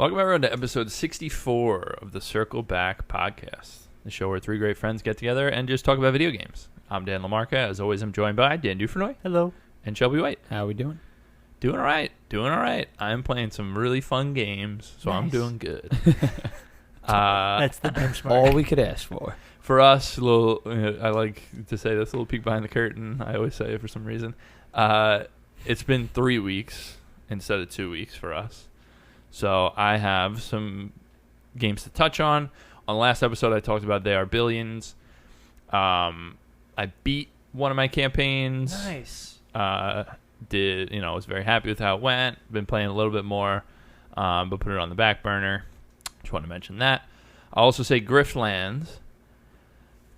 Welcome everyone to episode 64 of the Circle Back podcast, the show where three great friends get together and just talk about video games. I'm Dan LaMarca. As always, I'm joined by Dan Dufresnoy. Hello. And Shelby White. How are we doing? Doing all right. I'm playing some really fun games, so Nice. I'm doing good. That's the benchmark. All we could ask for. For us, I like to say this, a little peek behind the curtain. I always say it for some reason. It's been 3 weeks instead of 2 weeks for us. So I have some games to touch on. On the last episode, I talked about They Are Billions. I beat one of my campaigns. Nice. Was very happy with how it went. Been playing a little bit more, but put it on the back burner. Just want to mention that. I'll also say Griftlands.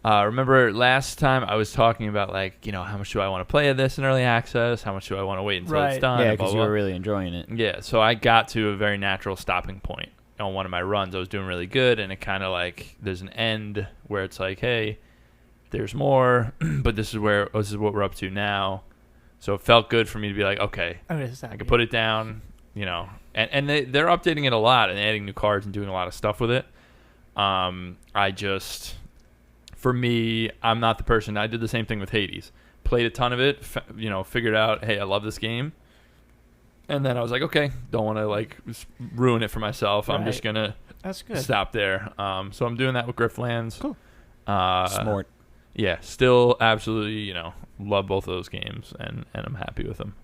Remember last time I was talking about how much do I want to play of this in early access? How much do I want to wait until it's done? Yeah, because you were really enjoying it. Yeah, so I got to a very natural stopping point on one of my runs. I was doing really good, and it kind of there's an end where it's like, hey, there's more, but this is what we're up to now. So it felt good for me to be like, okay, I can put it down, and they're updating it a lot and adding new cards and doing a lot of stuff with it. For me, I'm not the person. I did the same thing with Hades. Played a ton of it, figured out, hey, I love this game. And then I was like, okay, don't want to ruin it for myself. Right. I'm just going to stop there. So I'm doing that with Griftlands. Cool. Smart. Yeah, still absolutely, love both of those games, and I'm happy with them.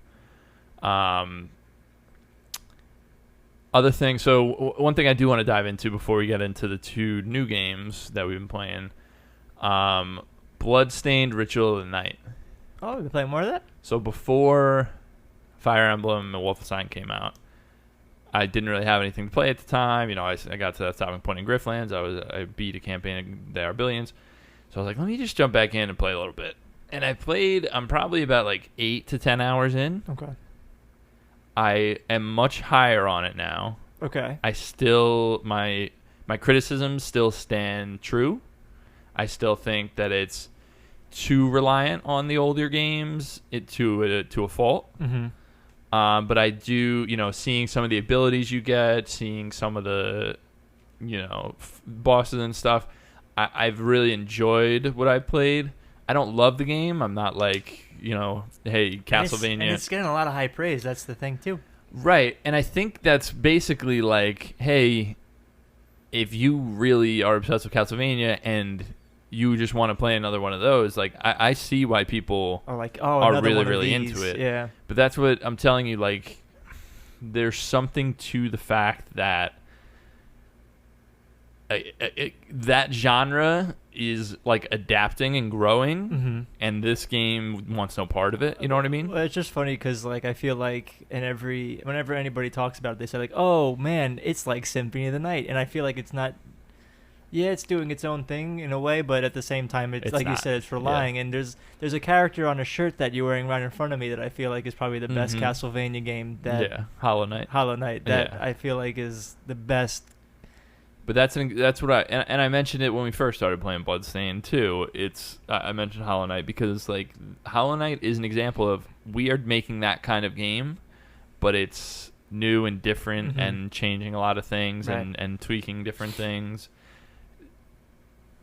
Other things, so one thing I do want to dive into before we get into the two new games that we've been playing, Bloodstained, Ritual of the Night. Oh, we playing more of that? So before Fire Emblem and Wolfenstein came out, I didn't really have anything to play at the time. I got to that stopping point in Griftlands. I beat a campaign in They Are Billions. So I was like, let me just jump back in and play a little bit. And I'm probably about 8 to 10 hours in. Okay. I am much higher on it now. Okay. I still, my criticisms still stand true. I still think that it's too reliant on the older games to a fault. Mm-hmm. But I do, seeing some of the abilities you get, seeing some of the, bosses and stuff, I've really enjoyed what I played. I don't love the game. I'm not hey, Castlevania. And it's getting a lot of high praise. That's the thing, too. Right. And I think that's basically hey, if you really are obsessed with Castlevania and you just want to play another one of those, I see why people are really, really into it. Yeah. But that's what I'm telling you, there's something to the fact that that genre is adapting and growing, mm-hmm. and this game wants no part of it. You know what I mean? Well, it's just funny because I feel whenever anybody talks about it, they say oh man, it's like Symphony of the Night, and I feel like it's not. Yeah, it's doing its own thing in a way, but at the same time, it's like not. You said, it's relying. Yeah. And there's a character on a shirt that you're wearing right in front of me that I feel like is probably the best Castlevania game. Hollow Knight. That I feel like is the best. But that's what I mentioned it when we first started playing Bloodstained too. I mentioned Hollow Knight because Hollow Knight is an example of we are making that kind of game, but it's new and different mm-hmm. and changing a lot of things right. and tweaking different things.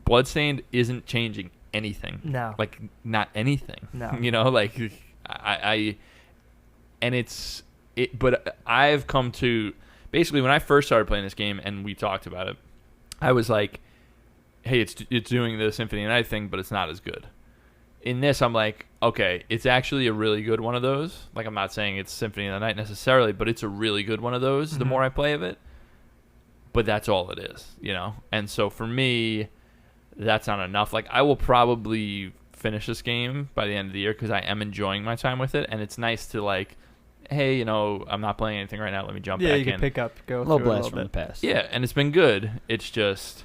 Bloodstained isn't changing anything. No. Not anything. No. But I've come to basically when I first started playing this game and we talked about it, I was like, hey, it's doing the Symphony of the Night thing, but it's not as good. In this, I'm like, okay, it's actually a really good one of those. I'm not saying it's Symphony of the Night necessarily, but it's a really good one of those mm-hmm. the more I play of it. But that's all it is, And so for me, that's not enough. I will probably finish this game by the end of the year because I am enjoying my time with it, and it's nice to hey, I'm not playing anything right now. Let me jump back in. Yeah, you can pick up, go through a little from bit. the past. Yeah, and it's been good. It's just,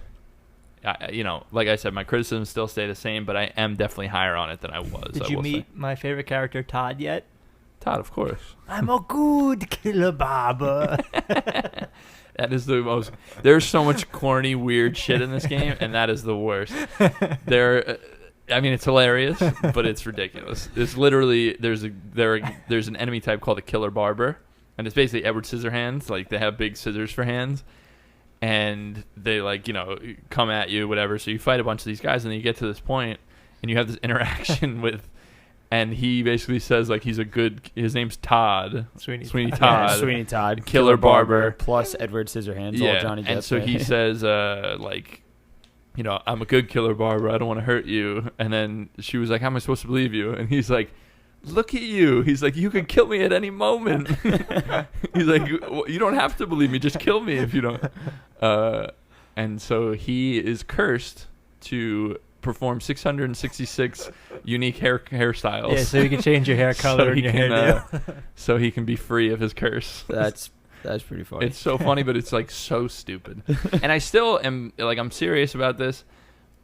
like I said, my criticisms still stay the same, but I am definitely higher on it than I was. Did you meet my favorite character, Todd, yet? Todd, of course. I'm a good killer, Baba. That is the most. There's so much corny, weird shit in this game, and that is the worst. It's hilarious, but it's ridiculous. It's literally there's an enemy type called a Killer Barber, and it's basically Edward Scissorhands. Like they have big scissors for hands, and they like come at you, whatever. So you fight a bunch of these guys, and then you get to this point, and you have this interaction with. And he basically says like his name's Todd. Sweeney Todd. Yeah, Sweeney Todd. Killer Barber. Plus Edward Scissorhands. Yeah. All Johnny Depp. And so he says like, I'm a good killer barber. I don't want to hurt you. And then she was like, how am I supposed to believe you? And he's like, look at you. He's like, you could kill me at any moment. He's like, you don't have to believe me. Just kill me if you don't. And so he is cursed to perform 666 unique hairstyles. Yeah, so you can change your hair color and your hair so he can be free of his curse. That's pretty funny. It's so funny, but it's like so stupid. And I still am like, I'm serious about this.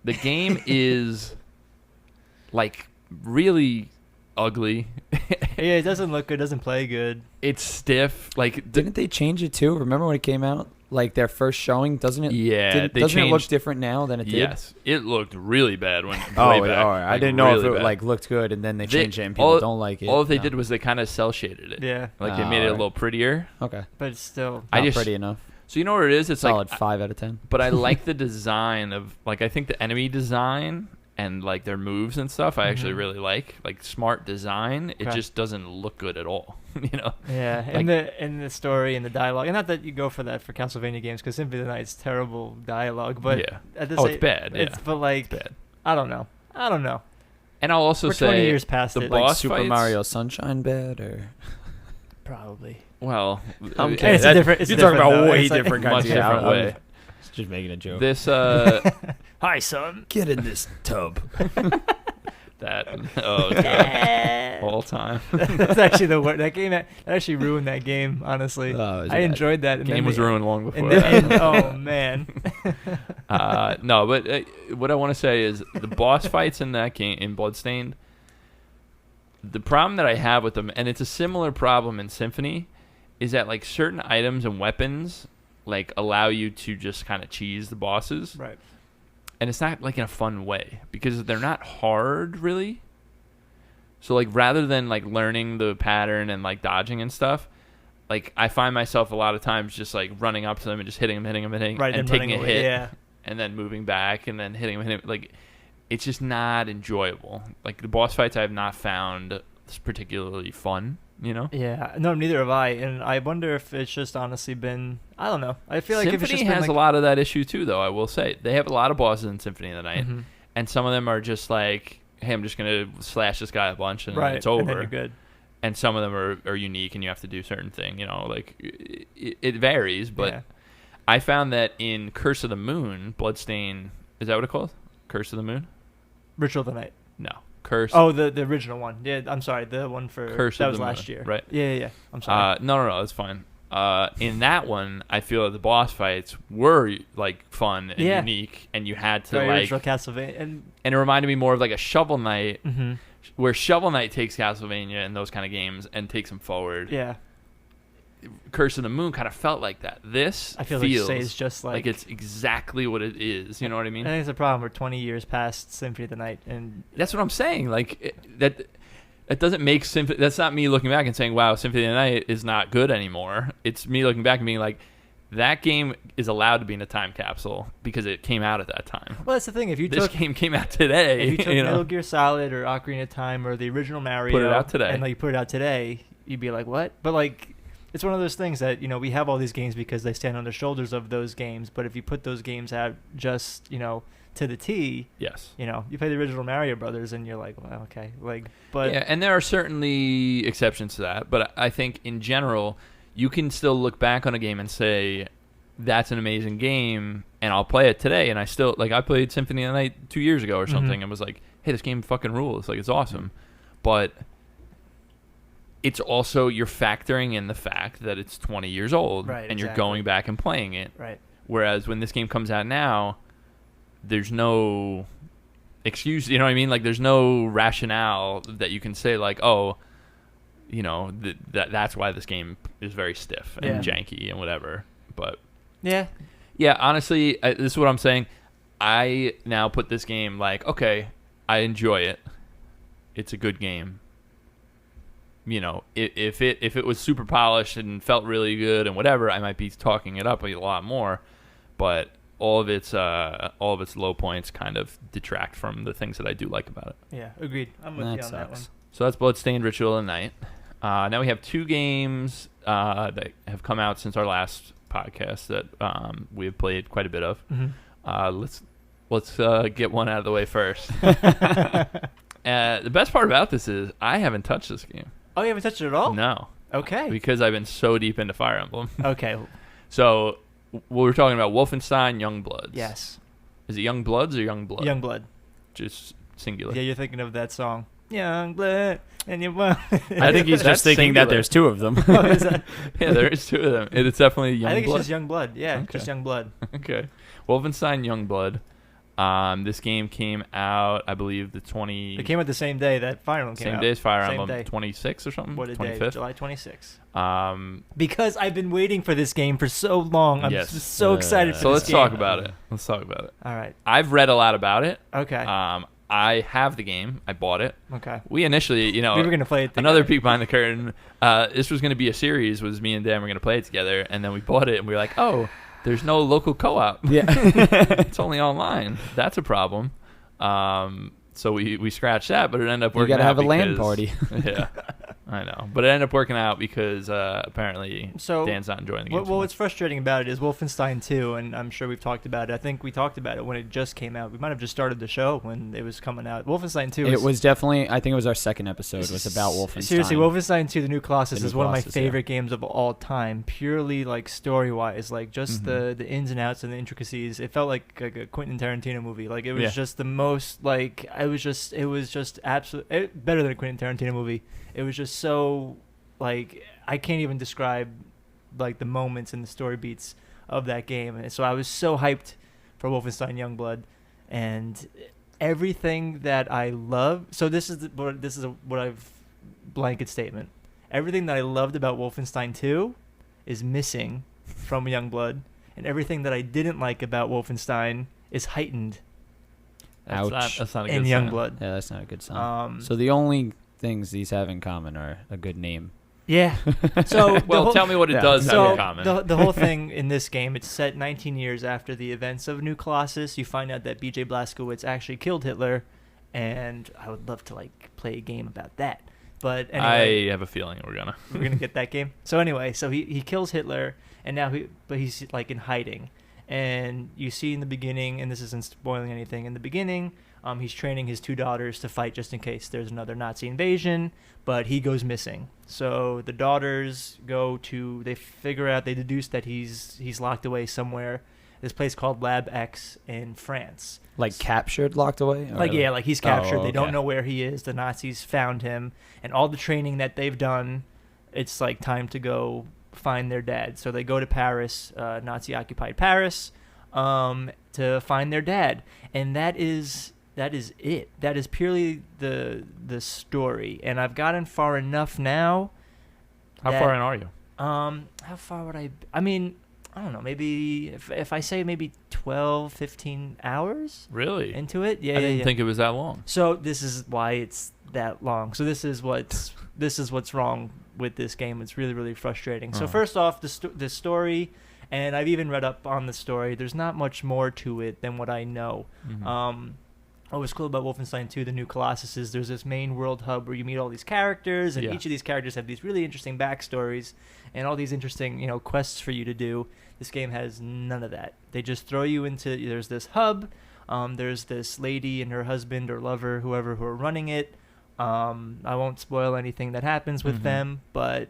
The game is like really ugly. Yeah, it doesn't look good. Doesn't play good. It's stiff. Like didn't they change it too? Remember when it came out? Like their first showing, doesn't it? Yeah, doesn't it look different now than it did? Yes, it looked really bad when. All back, right. I didn't know if it like looked good, and then they changed it, and people don't like it. All they did was they kind of cell shaded it. Yeah, like they made it a little prettier. Okay, but it's still not pretty enough. So you know what it is? It's solid like 5 out of 10. But I like the design of like I think the enemy design and like their moves and stuff. I actually really like smart design. Okay. It just doesn't look good at all. Yeah, like, in the story and the dialogue, and not that you go for that for Castlevania games because Symphony of the Night's terrible dialogue, but yeah, it's bad. But like, it's bad. I don't know. And I'll also say 20 years past the it. boss like Super fights, Mario Sunshine bad or probably. Well, I'm kidding. It's different. You're talking about way different kinds of different way. Just making a joke. This hi son, get in this tub. That God, all time. That's actually the word. That game that actually ruined that game. Honestly, I enjoyed that. Game was ruined long before. Oh man. No, but what I want to say is the boss fights in that game in Bloodstained. The problem that I have with them, and it's a similar problem in Symphony, is that like certain items and weapons like allow you to just kind of cheese the bosses. Right. And it's not like in a fun way because they're not hard really. So like rather than like learning the pattern and like dodging and stuff, like I find myself a lot of times just like running up to them and just hitting them, right, and taking a hit, yeah, and then moving back and then hitting them. Like it's just not enjoyable. Like the boss fights I have not found particularly fun. Yeah, no, neither have I, and I wonder if it's just honestly been, I don't know. I feel like Symphony if it's just has been a lot of that issue too, though. I will say they have a lot of bosses in Symphony of the Night, and some of them are just like, hey, I'm just gonna slash this guy a bunch and it's over. And then you're good. And some of them are unique, and you have to do certain thing. Like it varies, but yeah. I found that in Curse of the Moon, Bloodstained, is that what it's called? Curse of the Moon? Ritual of the Night. No. Curse. Oh, the original one. Yeah, I'm sorry, the one for Curse that of was the last Moon, year. right? Yeah. I'm sorry. No, that's fine. In that one, I feel that the boss fights were like fun and unique, and you had to original Castlevania, and it reminded me more of like a Shovel Knight, where Shovel Knight takes Castlevania and those kind of games and takes them forward. Yeah. Curse of the Moon kind of felt like that. This I feel feels like it's just like it's exactly what it is. You know what I mean? I think it's a problem. We're 20 years past Symphony of the Night, and that's what I'm saying. Like that doesn't make Symphony. That's not me looking back and saying, "Wow, Symphony of the Night is not good anymore." It's me looking back and being like, "That game is allowed to be in a time capsule because it came out at that time." Well, that's the thing. If this game came out today, if you took Metal Gear Solid or Ocarina of Time or the original Mario, put it out today, and like you put it out today, you'd be like, "What?" But like. It's one of those things that, we have all these games because they stand on the shoulders of those games. But if you put those games out just, to the T, yes, you play the original Mario Brothers and you're like, well, okay. But yeah, and there are certainly exceptions to that. But I think in general, you can still look back on a game and say, that's an amazing game. And I'll play it today. And I still, I played Symphony of the Night 2 years ago or something and was like, hey, this game fucking rules. Like, it's awesome. But it's also you're factoring in the fact that it's 20 years old, right, and you're going back and playing it. Right. Whereas when this game comes out now, there's no excuse. You know what I mean? Like there's no rationale that you can say like, oh, that's why this game is very stiff and janky and whatever. But yeah. Honestly, this is what I'm saying. I now put this game like, okay, I enjoy it. It's a good game. if it was super polished and felt really good and whatever, I might be talking it up a lot more. But all of its low points kind of detract from the things that I do like about it. Yeah, agreed. I'm with you on that one. So that's Bloodstained Ritual of the Night. Now we have 2 games that have come out since our last podcast that we have played quite a bit of. Mm-hmm. Let's get one out of the way first. The best part about this is I haven't touched this game. Oh, you haven't touched it at all? No. Okay. Because I've been so deep into Fire Emblem. Okay. So we're talking about Wolfenstein Youngbloods. Yes. Is it Youngbloods or Youngblood? Youngblood. Just singular. Yeah, you're thinking of that song. Youngblood, and you want. I think he's just thinking singular. that there's 2 of them. Oh, is that? Yeah, there is 2 of them. It's definitely Youngblood. I think it's just Youngblood. Yeah, Okay. just Youngblood. Okay. Wolfenstein Youngblood. This game came out, I believe, the 20. It came out the same day that Fire Emblem came same out. day as Fire Same Emblem, day. 26 or something. What a 25th. day, July 26th. Because I've been waiting for this game for so long. I'm Yes. just so excited for So this let's game. talk about it. Let's talk about it. All right. I've read a lot about it. Okay. I have the game. I bought it. Okay. We initially, We were gonna play it together. another peek behind the curtain. This was going to be a series. Was me and Dan were going to play it together, and then we bought it, and we were like, oh, there's no local co-op. Yeah. It's only online. That's a problem. So we scratched that, but it ended up You working out. gotta have a LAN because- party. Yeah, I know. But it ended up working out because apparently So, Dan's not enjoying the game. so Well, much. what's frustrating about it is Wolfenstein 2, and I'm sure we've talked about it. I think we talked about it when it just came out. We might have just started the show when it was coming out. Wolfenstein 2 It was definitely, I think it was our second episode, was about Wolfenstein. Seriously, Wolfenstein 2, The New Colossus The New is one of my Colossus, yeah. favorite games of all time, purely like story-wise, like just Mhm. the ins and outs and the intricacies. It felt like a Quentin Tarantino movie. Like it was Yeah. just the most like it was just absolutely better than a Quentin Tarantino movie. It was just so like I can't even describe like the moments and the story beats of that game. And so I was so hyped for Wolfenstein Youngblood, and everything that I love. So this is what I've blanket statement. Everything that I loved about Wolfenstein 2 is missing from Youngblood, and everything that I didn't like about Wolfenstein is heightened That's not a in good sign. Youngblood. Yeah, that's not a good sign. So So the only things these have in common are a good name. yeah. So Well, tell me what it Yeah. does have so in common. the whole thing in this game, it's set 19 years after the events of New Colossus. You find out that B.J. Blazkowicz actually killed Hitler, and I would love to like play a game about that. But anyway, I have a feeling we're gonna get that game. So anyway, so he kills Hitler, and now he's like in hiding. And you see in the beginning, and this isn't spoiling anything, in the beginning, he's training his 2 daughters to fight just in case there's another Nazi invasion, but he goes missing. So the daughters they deduce that he's locked away somewhere, this place called Lab X in France. Like captured, locked away? Like he's captured. They don't okay. know where he is. The Nazis found him, and all the training that they've done, it's like time to go find their dad. So they go to Paris, Nazi-occupied Paris, to find their dad, and that is it. That is purely the story. And I've gotten far enough now. How far in are you? How far would I mean, I don't know, maybe if I say maybe 12, 15 hours Really? into it. Yeah, I didn't think it was that long. So this is why it's that long. So this is what's wrong with this game. It's really, really frustrating. So first off, the story, and I've even read up on the story, there's not much more to it than what I know. Mhm. What was cool about Wolfenstein 2, The New Colossus, is there's this main world hub where you meet all these characters, and Yeah. each of these characters have these really interesting backstories and all these interesting, quests for you to do. This game has none of that. They just throw you into, there's this hub, there's this lady and her husband or lover, whoever, who are running it. I won't spoil anything that happens with Mhm. them, but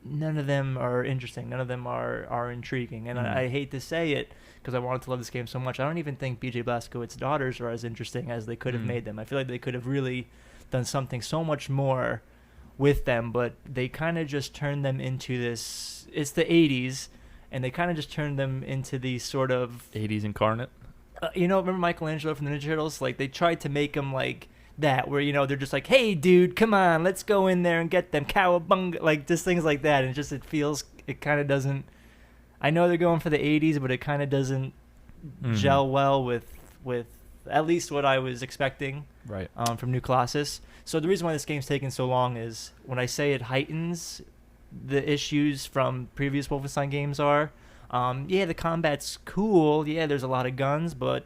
none of them are interesting. None of them are intriguing. And I hate to say it because I wanted to love this game so much. I don't even think B.J. Blazkowicz's daughters are as interesting as they could have made them. I feel like they could have really done something so much more with them, but they kind of just turned them into this. It's the 80s, and they kind of just turned them into these sort of 80s incarnate. remember Michelangelo from the Ninja Turtles? Like, they tried to make him like that, where, they're just like, hey, dude, come on, let's go in there and get them cowabunga, like, just things like that. And it kind of doesn't, I know they're going for the 80s, but it kind of doesn't gel well with at least what I was expecting Right. From New Colossus. So the reason why this game's taking so long is when I say it heightens the issues from previous Wolfenstein games are, the combat's cool. Yeah, there's a lot of guns, but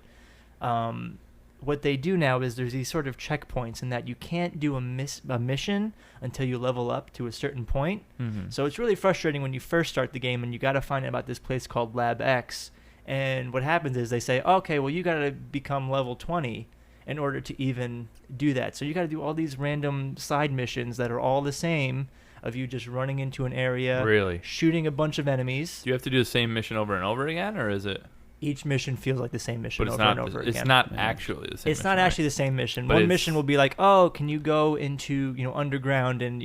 what they do now is there's these sort of checkpoints in that you can't do a mission until you level up to a certain point. Mm-hmm. So it's really frustrating when you first start the game and you got to find out about this place called Lab X. And what happens is they say, okay, well, you got to become level 20 in order to even do that. So you got to do all these random side missions that are all the same of you just running into an area, Really? shooting a bunch of enemies. Do you have to do the same mission over and over again, or is it? Each mission feels like the same mission But it's over not. and over again. It's not actually the same. It's not mission, actually the same mission. But One it's- mission will be like, oh, can you go into underground and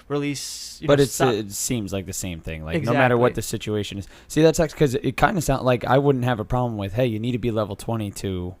release. But it seems like the same thing. Like no matter Exactly. what the situation is. See, that's because it kind of sounds like I wouldn't have a problem with, hey, you need to be level 20 to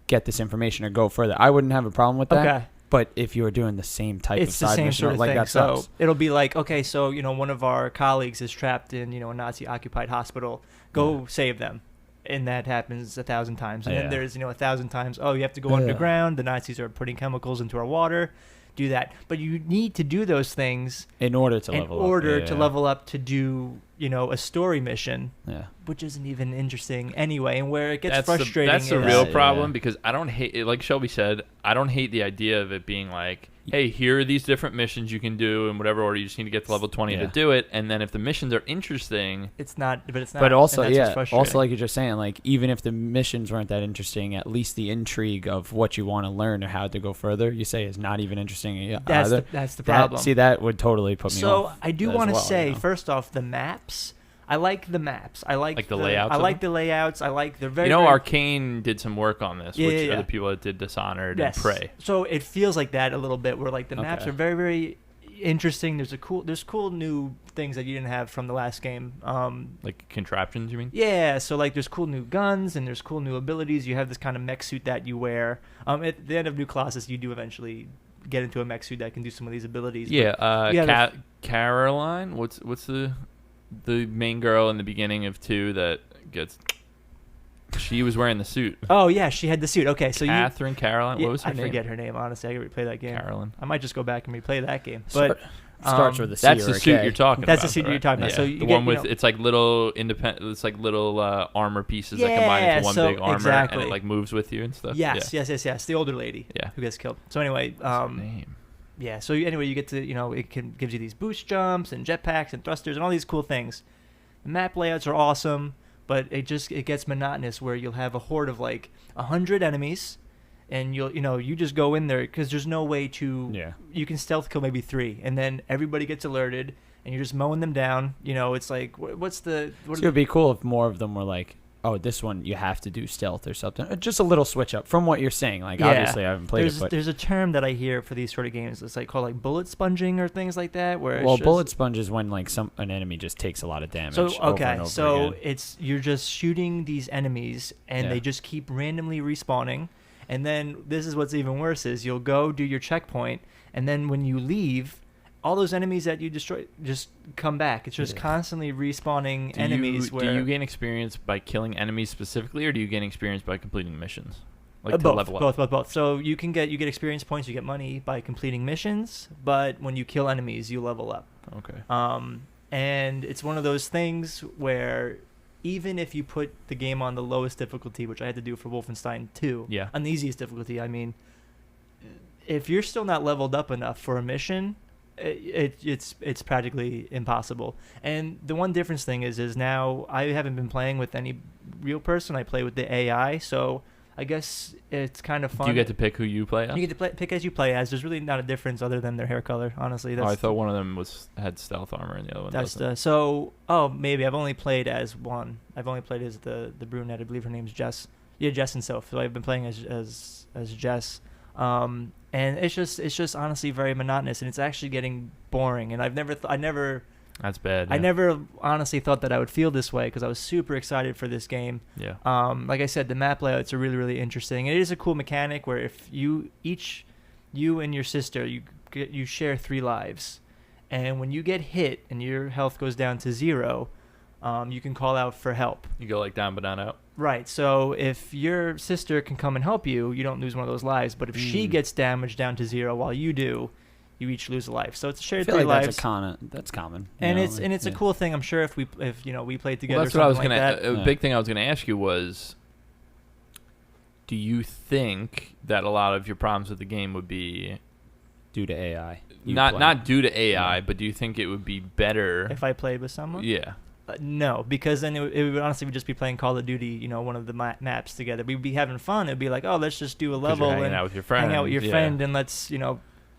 get this information or go further. I wouldn't have a problem with that. Okay. But if you were doing the same type It's of the side same mission, sort of like thing. that So sucks. it'll be like, okay, so one of our colleagues is trapped in a Nazi-occupied hospital. Go save them, and that happens 1,000 times. And then Yeah. there's 1,000 times. Oh, you have to go underground. The Nazis are putting chemicals into our water. Do that, but you need to do those things In order to level up. Yeah. level up to do a story mission, Yeah. which isn't even interesting anyway. And where it gets That's frustrating. that's the is, real Yeah. problem, because I don't hate it. Like Shelby said, I don't hate the idea of it being like, hey, here are these different missions you can do in whatever order. You just need to get to level 20 to Yeah. do it. And then if the missions are interesting, It's not, but it's not. But also, and that's what's yeah, frustrating. also like you're just saying, like even if the missions weren't that interesting, at least the intrigue of what you want to learn or how to go further, you say is not even interesting that's either. that's the problem. That would totally put me So off. I do as want to well, say, first off, the maps. I like the maps. I like the layouts I of like them? the layouts. I like the very. you know, very- Arcane did some work on this, Yeah, which yeah, are yeah. the people that did Dishonored Yes. and Prey. So it feels like that a little bit, where like the maps Okay. are very, very interesting. There's cool new things that you didn't have from the last game. Like contraptions, you mean? Yeah, so like there's cool new guns and there's cool new abilities. You have this kind of mech suit that you wear. At the end of New Colossus, you do eventually get into a mech suit that can do some of these abilities. but- Yeah, Yeah, Caroline. What's the main girl in the beginning of 2 that gets? She was wearing the suit. Oh yeah, she had the suit. Okay, so Catherine Caroline. yeah, What was her I name? forget her name. Honestly, I could replay that game. Carolyn. I might just go back and replay that game. But Starts with a C That's or the a suit K. you're talking about. That's the suit though, you're right? talking about. Yeah. So you the get, one with it's like little independent. It's like little armor pieces that combine into one so big armor, exactly. and it like moves with you and stuff. yes, Yeah. yes. The older lady. Yeah. Who gets killed. So anyway, What's her name? yeah. So anyway, you get to it gives you these boost jumps and jetpacks and thrusters and all these cool things. The map layouts are awesome, but it gets monotonous where you'll have a horde of like 100 enemies, and you just go in there because there's no way to. Yeah. You can stealth kill maybe 3, and then everybody gets alerted, and you're just mowing them down. It's like what's the what So it would be cool if more of them were like, oh, this one you have to do stealth or something. Just a little switch up from what you're saying. Like Yeah. obviously I haven't played it, but there's a term that I hear for these sort of games. It's like called like bullet sponging or things like that. Where it's just, bullet sponge is when like an enemy just takes a lot of damage. So over okay, and over so again. you're just shooting these enemies, and Yeah. they just keep randomly respawning. And then this is what's even worse is you'll go do your checkpoint, and then when you leave, all those enemies that you destroy just come back. It's just Yeah. constantly respawning enemies. Do where you gain experience by killing enemies specifically, or do you gain experience by completing missions? Like to both, level up. both. So you get experience points, you get money by completing missions, but when you kill enemies, you level up. Okay. And it's one of those things where even if you put the game on the lowest difficulty, which I had to do for Wolfenstein 2, Yeah. on the easiest difficulty, I mean, if you're still not leveled up enough for a mission, it's practically impossible. And the one difference thing is now I haven't been playing with any real person. I play with the AI, so I guess it's kind of fun. Do you get to pick who you play as? You get to pick as you play as. There's really not a difference other than their hair color, honestly. I thought one of them had stealth armor and the other one That's doesn't. maybe I've only played as one. I've only played as the brunette. I believe her name's Jess. Yeah, Jess and Soph. So I've been playing as Jess. And it's just honestly very monotonous, and it's actually getting boring. And That's bad. I yeah. never honestly thought that I would feel this way because I was super excited for this game. Yeah. Like I said, the map layouts are really, really interesting. It is a cool mechanic where if you and your sister, you share 3 lives, and when you get hit and your health goes down to 0, you can call out for help. You go like down but not out. Right. So if your sister can come and help you, you don't lose one of those lives. But if she gets damaged down to 0 while you do, you each lose a life. So it's a shared 3 lives. That's common. And it's a cool thing. I'm sure if we played together. Well, that's what I was gonna. A big thing I was gonna ask you was, do you think that a lot of your problems with the game would be due to AI? Not due to AI, but do you think it would be better if I played with someone? Yeah. No, because then it would honestly just be playing Call of Duty, one of the maps together. We'd be having fun. It'd be like, oh, let's just do a level and hang out with your friend, and let's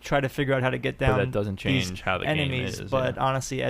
try to figure out how to get down. But that doesn't change how the enemies, game is. But honestly,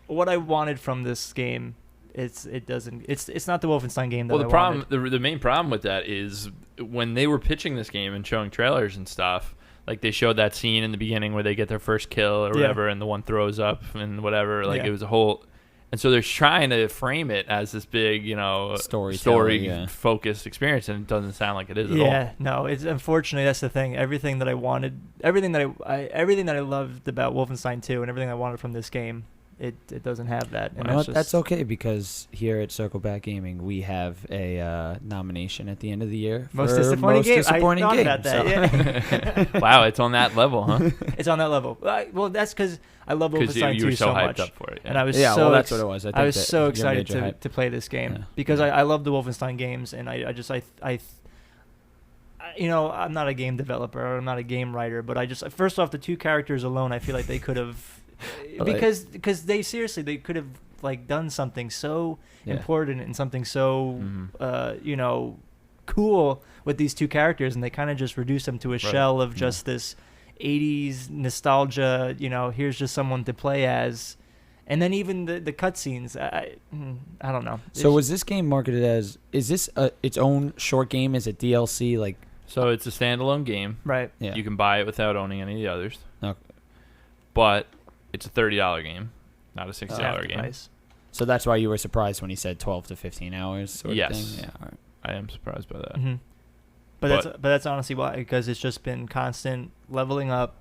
what I wanted from this game, it's not the Wolfenstein game that I wanted. The main problem with that is when they were pitching this game and showing trailers and stuff. Like, they showed that scene in the beginning where they get their first kill or whatever, and the one throws up and whatever. Like, it was a whole... And so they're trying to frame it as this big, story-focused experience, and it doesn't sound like it is at all. Yeah, no. It's unfortunately, that's the thing. Everything that I wanted, everything that I loved about Wolfenstein 2 and everything I wanted from this game, it doesn't have that. And that's okay, because here at Circleback Gaming, we have a nomination at the end of the year most disappointing game. I thought about that. Yeah. Wow, it's on that level, huh? It's on that level. Well, that's because I love Wolfenstein 2 so much. Hyped up for it, and I was that's what it was. I was so excited to play this game because I love the Wolfenstein games, and I I'm not a game developer or I'm not a game writer, but first off, the 2 characters alone, I feel like they could have. Because they could have done something so important and something so cool with these 2 characters, and they kind of just reduced them to a shell of just this 80s nostalgia. Here's just someone to play as, and then even the cutscenes. I don't know. So was this game marketed as? Is this its own short game? Is it DLC? So it's a standalone game, right? Yeah. You can buy it without owning any of the others. Okay. But it's a $30 game, not a $60 game. Price. So that's why you were surprised when he said 12 to 15 hours sort of thing? Yeah, all right. I am surprised by that. Mm-hmm. But that's honestly why, because it's just been constant leveling up,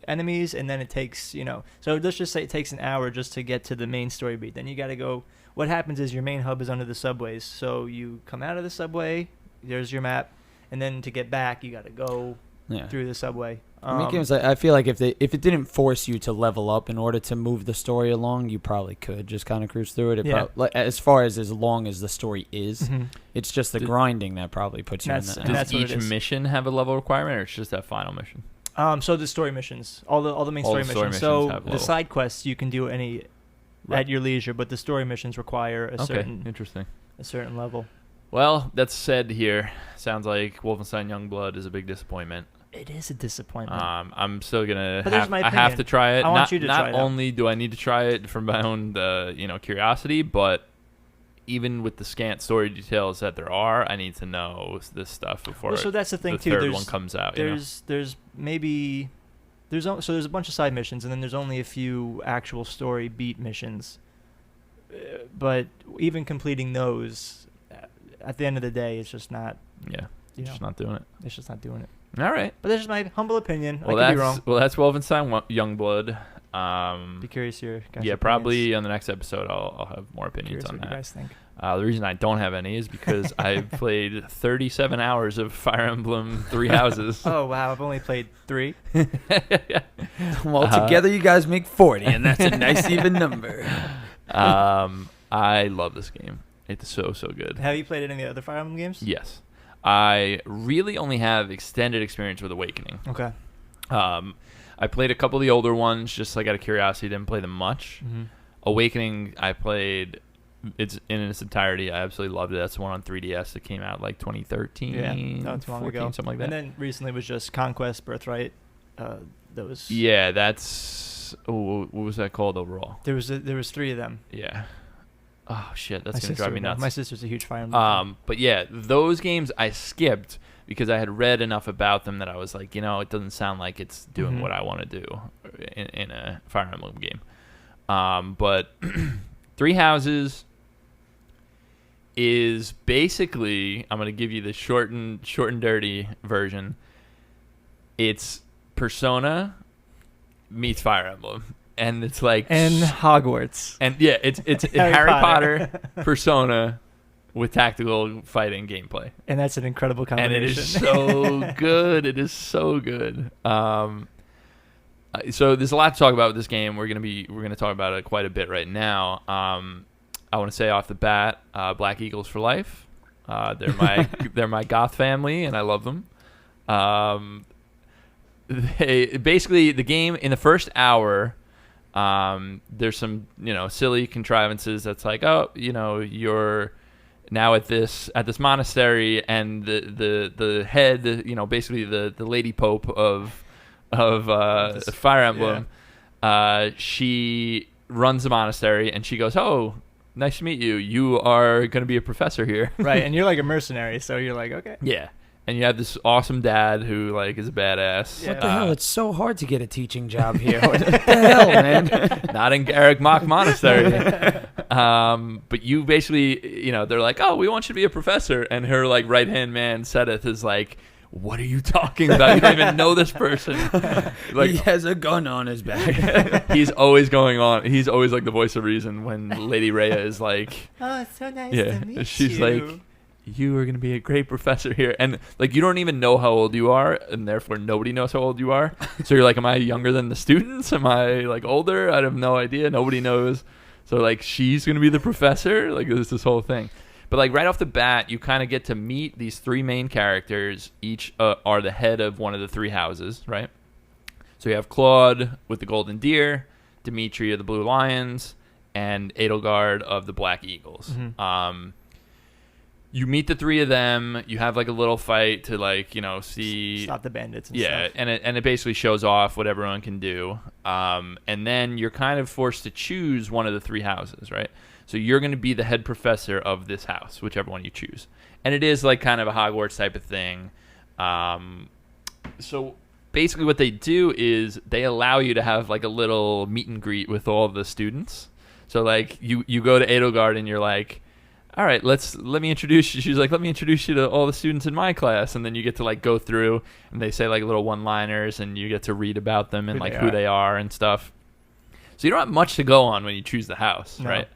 enemies, and then it takes, so let's just say it takes an hour just to get to the main story beat. Then you got to go, what happens is your main hub is under the subways. So you come out of the subway, there's your map, and then to get back, you got to go through the subway. I feel like if it didn't force you to level up in order to move the story along, you probably could just kind of cruise through it. As far as long as the story is, it's just the grinding that probably puts you in that. Does each mission have a level requirement, or it's just that final mission? So the story missions, all the main story missions. So the side quests you can do at your leisure, but the story missions require a certain level. Well, that's said here. Sounds like Wolfenstein Youngblood is a big disappointment. It is a disappointment. I'm still gonna. I have to try it. I want you to try it. Not only do I need to try it for my own, curiosity, but even with the scant story details that there are, I need to know this stuff before. So that's the thing the too. Third one comes out. There's a bunch of side missions, and then there's only a few actual story beat missions. But even completing those, at the end of the day, it's just not. Yeah, just not doing it. It's just not doing it. All right. But that's just my humble opinion. Well, I could be wrong. Well, that's Wolfenstein Youngblood. Be curious your guys' opinions. Probably on the next episode I'll have more opinions on that. What you guys think. The reason I don't have any is because I've played 37 hours of Fire Emblem 3 Houses. Oh, wow. I've only played 3. Well, together you guys make 40, and that's a nice even number. I love this game. It's so good. Have you played any other Fire Emblem games? Yes. I really only have extended experience with Awakening. Okay. I played a couple of the older ones just out of curiosity. Didn't play them much. Mm-hmm. Awakening, I played it's in its entirety. I absolutely loved it. That's the one on 3DS that came out 2013. Yeah, not too long 14, ago. Something like that. And then recently was just Conquest Birthright. That was. Yeah, that's. What was that called overall? There was 3 of them. Yeah. Oh shit, that's gonna drive me nuts. My sister's a huge Fire Emblem fan. But yeah, those games I skipped because I had read enough about them that I was like, it doesn't sound like it's doing what I want to do in a Fire Emblem game. But 3 Houses is basically, I'm gonna give you the short and dirty version. It's Persona meets Fire Emblem. And it's and Hogwarts. And yeah, it's Harry Potter, Persona, with tactical fighting gameplay. And that's an incredible combination. And it is so good. It is so good. So there's a lot to talk about with this game. We're gonna talk about it quite a bit right now. I want to say off the bat, Black Eagles for life. They're my goth family, and I love them. They basically, the game in the first hour, there's some silly contrivances that's like, oh, you're now at this monastery, and the head, basically the lady pope of Fire Emblem, she runs the monastery, and she goes, oh, nice to meet you. You are going to be a professor here. Right, and you're like a mercenary, so you're like, okay. Yeah. And you have this awesome dad who is a badass. What the hell? It's so hard to get a teaching job here. What the hell, man? Not in Garrick Mach Monastery. But you basically, they're like, oh, we want you to be a professor. And her right-hand man, Sedith, is like, what are you talking about? You don't even know this person. He has a gun on his back. He's always going on. He's always like the voice of reason when Lady Rhea is like, oh, it's so nice to meet she's you. Like, you are going to be a great professor here. And you don't even know how old you are, and therefore nobody knows how old you are. So you're like, am I younger than the students? Am I older? I have no idea. Nobody knows. So she's going to be the professor. There's this whole thing. But right off the bat, you kind of get to meet these three main characters. Each are the head of one of the three houses, right? So you have Claude with the Golden Deer, Dimitri of the Blue Lions, and Edelgard of the Black Eagles. Mm-hmm. You meet the three of them. You have a little fight to see, stop the bandits. And stuff. And it basically shows off what everyone can do. And then you're kind of forced to choose one of the three houses, right? So you're going to be the head professor of this house, whichever one you choose. And it is kind of a Hogwarts type of thing. So basically what they do is they allow you to have a little meet and greet with all the students. So you go to Edelgard and you're like, all right, let me introduce you. She's like, let me introduce you to all the students in my class. And then you get to go through, and they say little one-liners, and you get to read about them and who they are and stuff. So you don't have much to go on when you choose the house, right?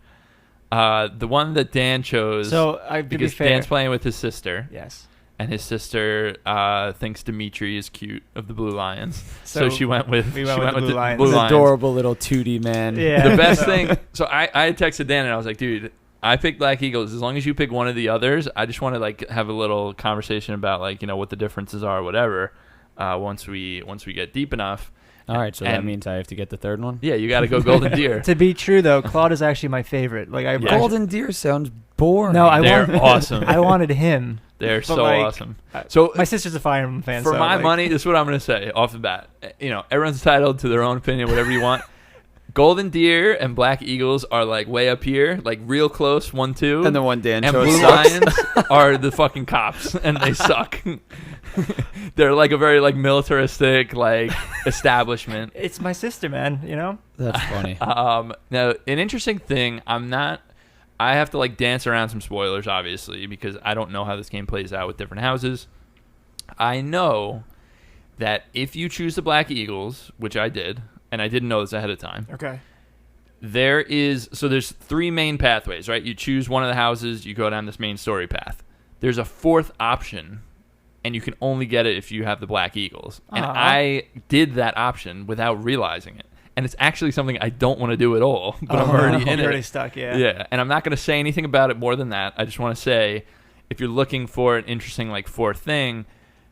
The one that Dan chose, because Dan's playing with his sister. Yes. And his sister thinks Dimitri is cute of the Blue Lions. So she went with the Blue Lions. Adorable little 2D man. Yeah. The best thing, so I texted Dan and I was like, dude, I picked Black Eagles. As long as you pick one of the others, I just want to have a little conversation about what the differences are or whatever once we get deep enough. All right, so that means I have to get the third one? Yeah, you got to go Golden Deer. To be true, though, Claude is actually my favorite. Golden Deer sounds boring. No, they're awesome. I wanted him. They're so awesome. So my sister's a Fire Emblem fan. For my money, this is what I'm going to say off the bat. Everyone's entitled to their own opinion, whatever you want. Golden Deer and Black Eagles are way up here, real close, 1-2. And the one Dan and chose Blue Lions are the fucking cops, and they suck. They're a very militaristic establishment. It's my sister, man. That's funny. Now, an interesting thing. I have to dance around some spoilers, obviously, because I don't know how this game plays out with different houses. I know that if you choose the Black Eagles, which I did. And I didn't know this ahead of time. Okay. There's three main pathways, right? You choose one of the houses, you go down this main story path. There's a fourth option, and you can only get it if you have the Black Eagles. And I did that option without realizing it. And it's actually something I don't want to do at all, but I'm already in it. You're already stuck, yeah. Yeah, and I'm not going to say anything about it more than that. I just want to say, if you're looking for an interesting fourth thing,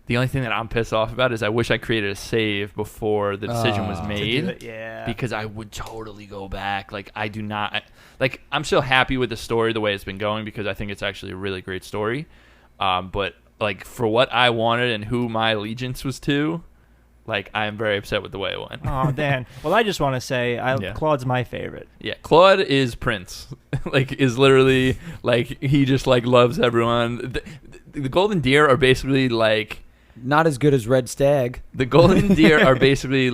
the only thing that I'm pissed off about is I wish I created a save before the decision was made. Yeah. Because I would totally go back. I do not... I'm still happy with the story the way it's been going because I think it's actually a really great story. But, for what I wanted and who my allegiance was to, I am very upset with the way it went. Oh, Dan. Well, I just want to say Claude's my favorite. Yeah, Claude is Prince. Is literally, he just, loves everyone. The Golden Deer are basically, not as good as Red Stag. The Golden Deer are basically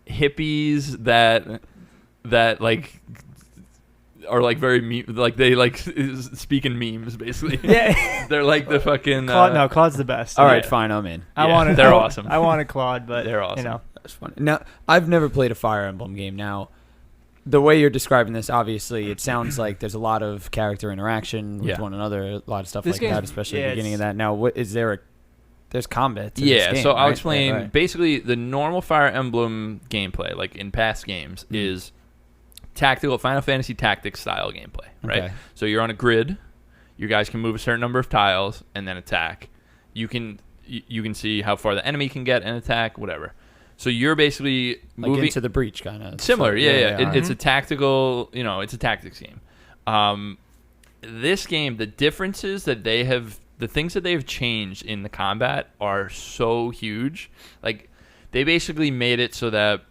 hippies that are very they speak in memes basically. Yeah, they're the fucking. Claude's the best. All right, fine, I'm in. They're awesome. I wanted Claude, but they're awesome. That's funny. Now, I've never played a Fire Emblem game. Now, the way you're describing this, obviously, it sounds like there's a lot of character interaction with one another, a lot of stuff like that, especially at the beginning of that. Now, what is there? There's combat. To this game, so I'll right? explain. Right. Basically, the normal Fire Emblem gameplay, like in past games, is tactical Final Fantasy Tactics style gameplay, right? Okay. So you're on a grid. You guys can move a certain number of tiles and then attack. You can see how far the enemy can get and attack, whatever. So you're basically moving into the breach, kind of similar. It's a tactical. It's a tactics game. This game, the differences that they have. The things that they've changed in the combat are so huge. Like, they basically made it so that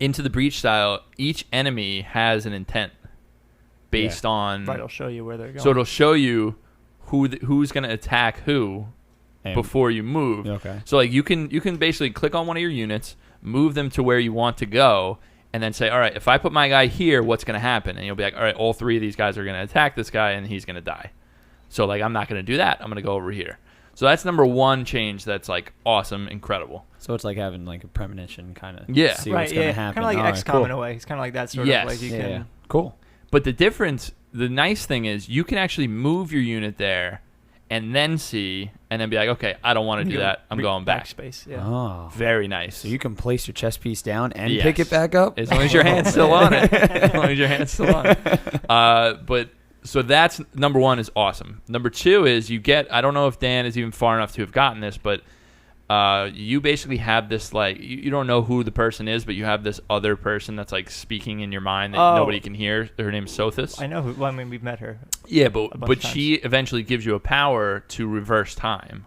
into the breach style, each enemy has an intent based on... Right, it'll show you where they're going. So it'll show you who's going to attack who before you move. Okay. So, like, you can basically click on one of your units, move them to where you want to go, and then say, all right, if I put my guy here, what's going to happen? And you'll be like, all right, all 3 of these guys are going to attack this guy, and he's going to die. So, like, I'm not going to do that. I'm going to go over here. So that's number one change that's, like, awesome, incredible. So it's like having, like, a premonition kind of see what's going to happen. Kind of like XCOM in a way. It's kind of like that sort of, like, you can... Cool. But the nice thing is you can actually move your unit there and then see, and then be like, okay, I don't want to do that. I'm going back. Backspace, Oh. Very nice. So you can place your chess piece down and pick it back up? As long as your hand's still on it. As long as your hand's still on it. So that's number one is awesome. Number two is you get, I don't know if Dan is even far enough to have gotten this, but you basically have this, like, you don't know who the person is, but you have this other person that's, like, speaking in your mind that nobody can hear. Her name's Sothis. I know who, well, I mean, we've met her. Yeah, but she eventually gives you a power to reverse time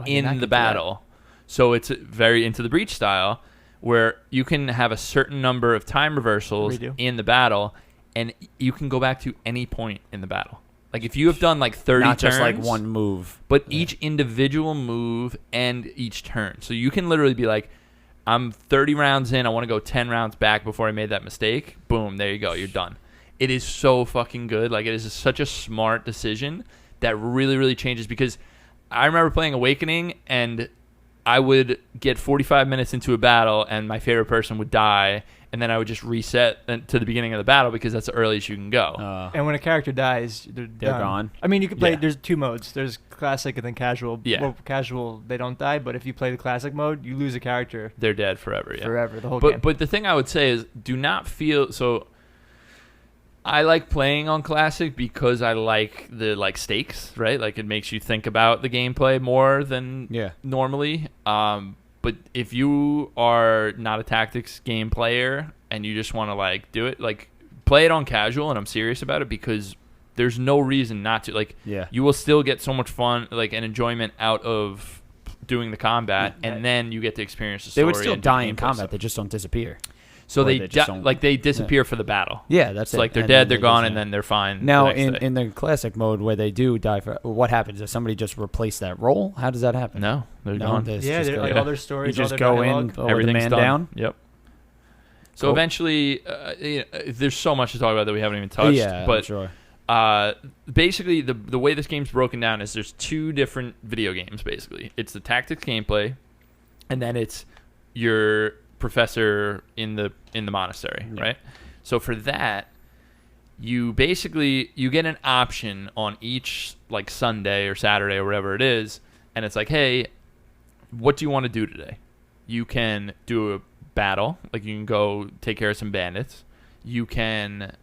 in the battle. So it's very into the breach style, where you can have a certain number of time reversals in the battle, and you can go back to any point in the battle. Like, if you have done, like, 30 Not turns. just, like, one move. But each individual move and each turn. So you can literally be like, I'm 30 rounds in. I want to go 10 rounds back before I made that mistake. Boom, there you go. You're done. It is so fucking good. Like, it is such a smart decision that really, really changes. Because I remember playing Awakening, and I would get 45 minutes into a battle, and my favorite person would die. And then I would just reset to the beginning of the battle because that's the earliest you can go. And when a character dies, they're gone. I mean, you can play. There's 2 modes. There's classic and then casual. Yeah. Well, casual, they don't die, but if you play the classic mode, you lose a character. They're dead forever. Yeah. Forever, the whole game. But the thing I would say is, do not feel so. I like playing on classic because I like the stakes, right? Like, it makes you think about the gameplay more than normally. But if you are not a tactics game player and you just want to do it, play it on casual, and I'm serious about it because there's no reason not to. You will still get so much fun, and enjoyment out of doing the combat, and then you get to experience the story. They would still die in combat. They just don't disappear. So they disappear for the battle. Yeah, that's it. They're dead, they're gone, and then they're fine. Now, in the classic mode where they do die, what happens? Does somebody just replace that role? How does that happen? No, they're gone. All their stories, you just go in, everything's the man down. Yep. So eventually, there's so much to talk about that we haven't even touched. Yeah, but I'm sure. Basically, the way this game's broken down is there's 2 different video games. Basically, it's the tactics gameplay, and then it's your professor in the monastery, right? So for that, you get an option on each Sunday or Saturday or whatever it is, and it's like, hey, what do you want to do today? You can do a battle, you can go take care of some bandits. You can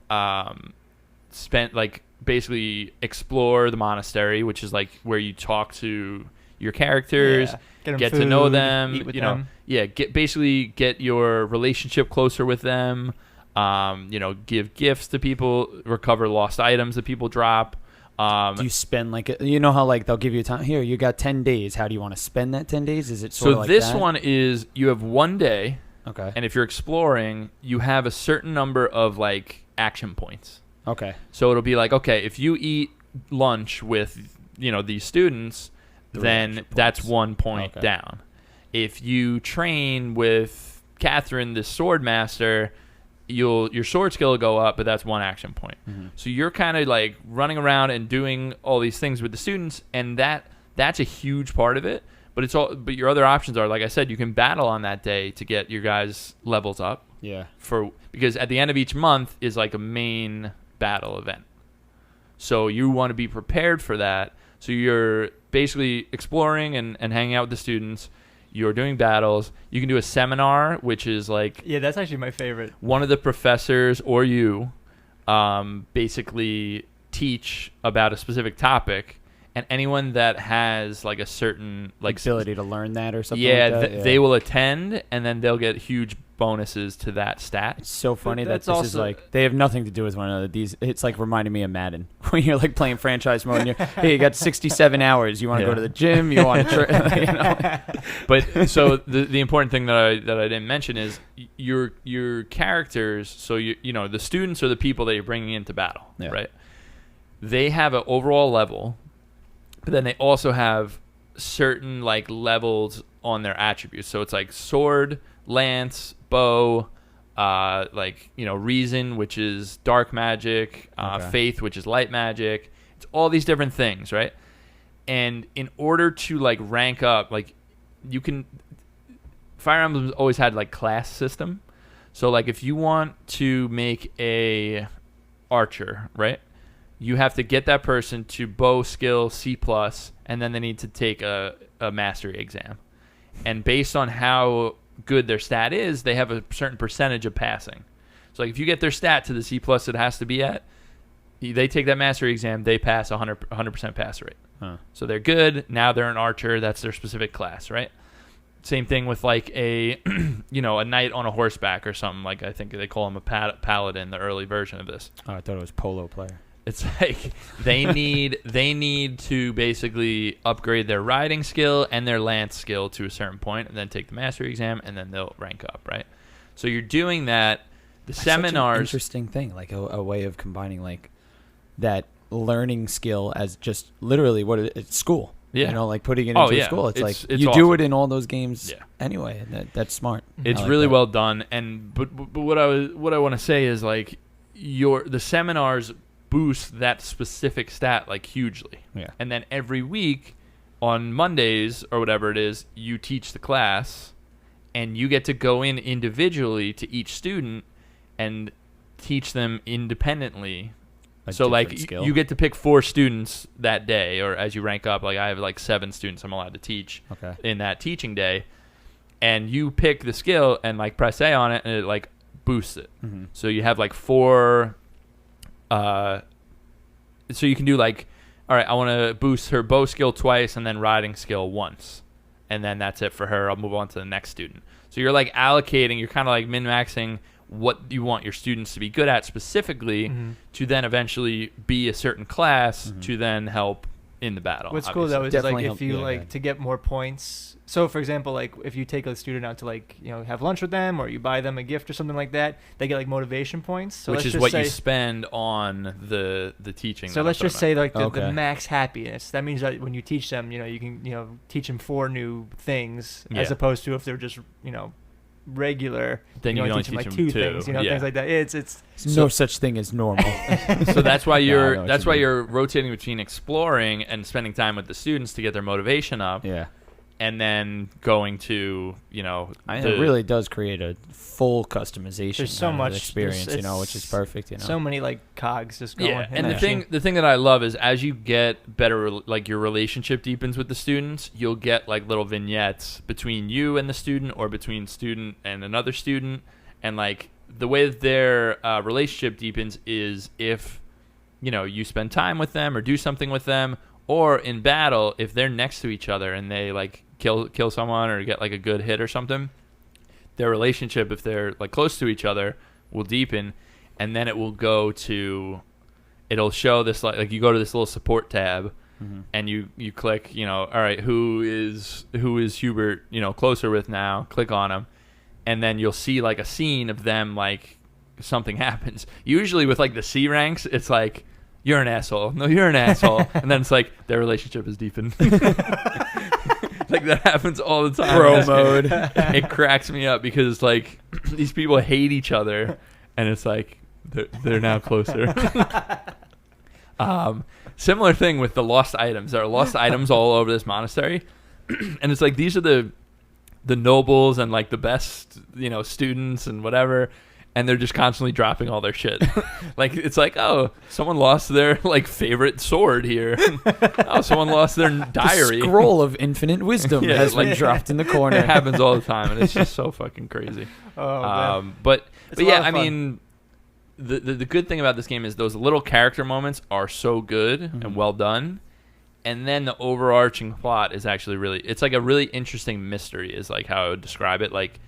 basically explore the monastery, which is where you talk to your characters, get to know them, eat with them. Get your relationship closer with them, give gifts to people, recover lost items that people drop. Do you spend how they'll give you time here, you got 10 days, how do you want to spend that 10 days? Is it sort of like this that? One is you have 1 day, okay, and if you're exploring, you have a certain number of action points. Okay, so it'll be okay, if you eat lunch with these students, then that's 1 point down. If you train with Catherine, the sword master, your sword skill will go up, but that's 1 action point. Mm-hmm. So you're kind of running around and doing all these things with the students, and that's a huge part of it. But your other options are, like I said, you can battle on that day to get your guys' levels up. Yeah. Because at the end of each month is like a main battle event. So you want to be prepared for that. So you're basically exploring and hanging out with the students. You're doing battles. You can do a seminar, which is like... Yeah, that's actually my favorite. One of the professors or you basically teach about a specific topic. And anyone that has like a certain like ability to learn that or something they will attend, and then they'll get huge bonuses to that stat. It's so funny that this also is like they have nothing to do with one another. It's like reminding me of Madden when you're like playing franchise mode. And hey, you got 67 hours. You want to go to the gym? You want to But so the important thing that I didn't mention is your characters. So you know the students are the people that you're bringing into battle, right? They have an overall level. But then they also have certain like levels on their attributes. So it's like sword, lance, bow, like, you know, reason, which is dark magic, faith, which is light magic. It's all these different things, right? And in order to like rank up, like you can, Fire Emblem's always had like class system. So like if you want to make a archer, right? You have to get that person to bow skill C+, and then they need to take a mastery exam. And based on how good their stat is, they have a certain percentage of passing. So like if you get their stat to the C+ it has to be at, they take that mastery exam, they pass 100% pass rate. Huh. So they're good. Now they're an archer. That's their specific class, right? Same thing with like a, you know, a knight on a horseback or something. Like I think they call him a paladin, the early version of this. Oh, I thought it was polo player. It's like they need to basically upgrade their riding skill and their lance skill to a certain point, and then take the mastery exam, and then they'll rank up, right? So you're doing that. That's seminars, such an interesting thing, like a way of combining like that learning skill as just literally what it's school. Yeah, you know, like putting it into school. It's like you awesome. Do it in all those games anyway, and that's smart. It's like really well done. And but what I want to say is like the seminars boost that specific stat like hugely. Yeah. And then every week on Mondays or whatever it is, you teach the class, and you get to go in individually to each student and teach them independently. So like you get to pick 4 students that day, or as you rank up, like I have like 7 students I'm allowed to teach in that teaching day, and you pick the skill and like press A on it, and it like boosts it. Mm-hmm. So you have like 4 so you can do like, all right, I want to boost her bow skill twice and then riding skill once, and then that's it for her. I'll move on to the next student. So you're like allocating, you're kind of like min-maxing what you want your students to be good at specifically, to then eventually be a certain class to then help in the battle. What's cool though is like if you like to get more points. So for example, like if you take a student out to like, you know, have lunch with them, or you buy them a gift or something like that, they get like motivation points. So which is what you spend on the teaching. So let's just say like the max happiness. That means that when you teach them, you know, you can, you know, teach them 4 new things as opposed to if they're just, you know, regular, then you only teach them like 2 things, you know, things like that. It's no such thing as normal. So that's why you're rotating between exploring and spending time with the students to get their motivation up. Yeah. And then going to, you know, it really does create a full customization. There's so much experience, you know, which is perfect. You know, so many like cogs just going. Yeah, and the thing that I love is as you get better, like your relationship deepens with the students, you'll get like little vignettes between you and the student, or between student and another student, and like the way that their relationship deepens is if, you know, you spend time with them or do something with them, or in battle if they're next to each other and they like kill someone or get like a good hit or something, their relationship, if they're like close to each other, will deepen, and then it will go to, it'll show this like you go to this little support tab, and you click, you know, all right, who is Hubert, you know, closer with now, click on him, and then you'll see like a scene of them, like something happens. Usually with like the C ranks, it's like, you're an asshole. No, you're an asshole. And then it's like, their relationship is deepened. Like, that happens all the time. Bro mode. It cracks me up because, like, these people hate each other, and it's like, they're now closer. Similar thing with the lost items. There are lost items all over this monastery. and it's like these are the nobles and like the best, students and whatever, and they're just constantly dropping all their shit. Like it's like, oh, someone lost their like favorite sword here. Oh, someone lost their diary. The scroll of infinite wisdom has been dropped in the corner. It happens all the time, and it's just so fucking crazy. Oh, man. But yeah, I fun. mean, the good thing about this game is those little character moments are so good and well done. And then the overarching plot is actually it's like a really interesting mystery is like how I would describe it. Like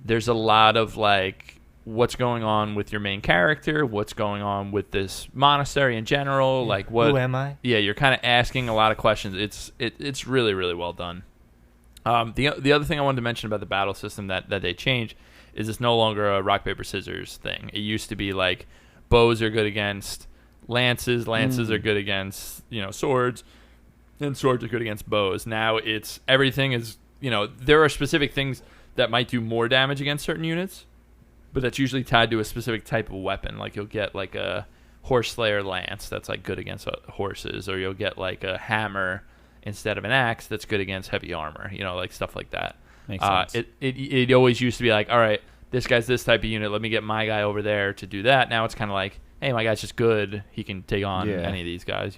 there's a lot of like what's going on with your main character, what's going on with this monastery in general, like what... Who am I? Yeah, you're kind of asking a lot of questions. It's really, really well done. The other thing I wanted to mention about the battle system that they changed is it's no longer a rock, paper, scissors thing. It used to be like bows are good against... lances are good against swords, and swords are good against bows. Now it's everything is there are specific things that might do more damage against certain units, but that's usually tied to a specific type of weapon. Like you'll get like a horse slayer lance that's like good against horses, or you'll get like a hammer instead of an axe that's good against heavy armor, like stuff like that. Makes sense. It always used to be like, all right, this guy's this type of unit, let me get my guy over there to do that. Now it's kind of like, hey, my guy's just good. He can take on any of these guys,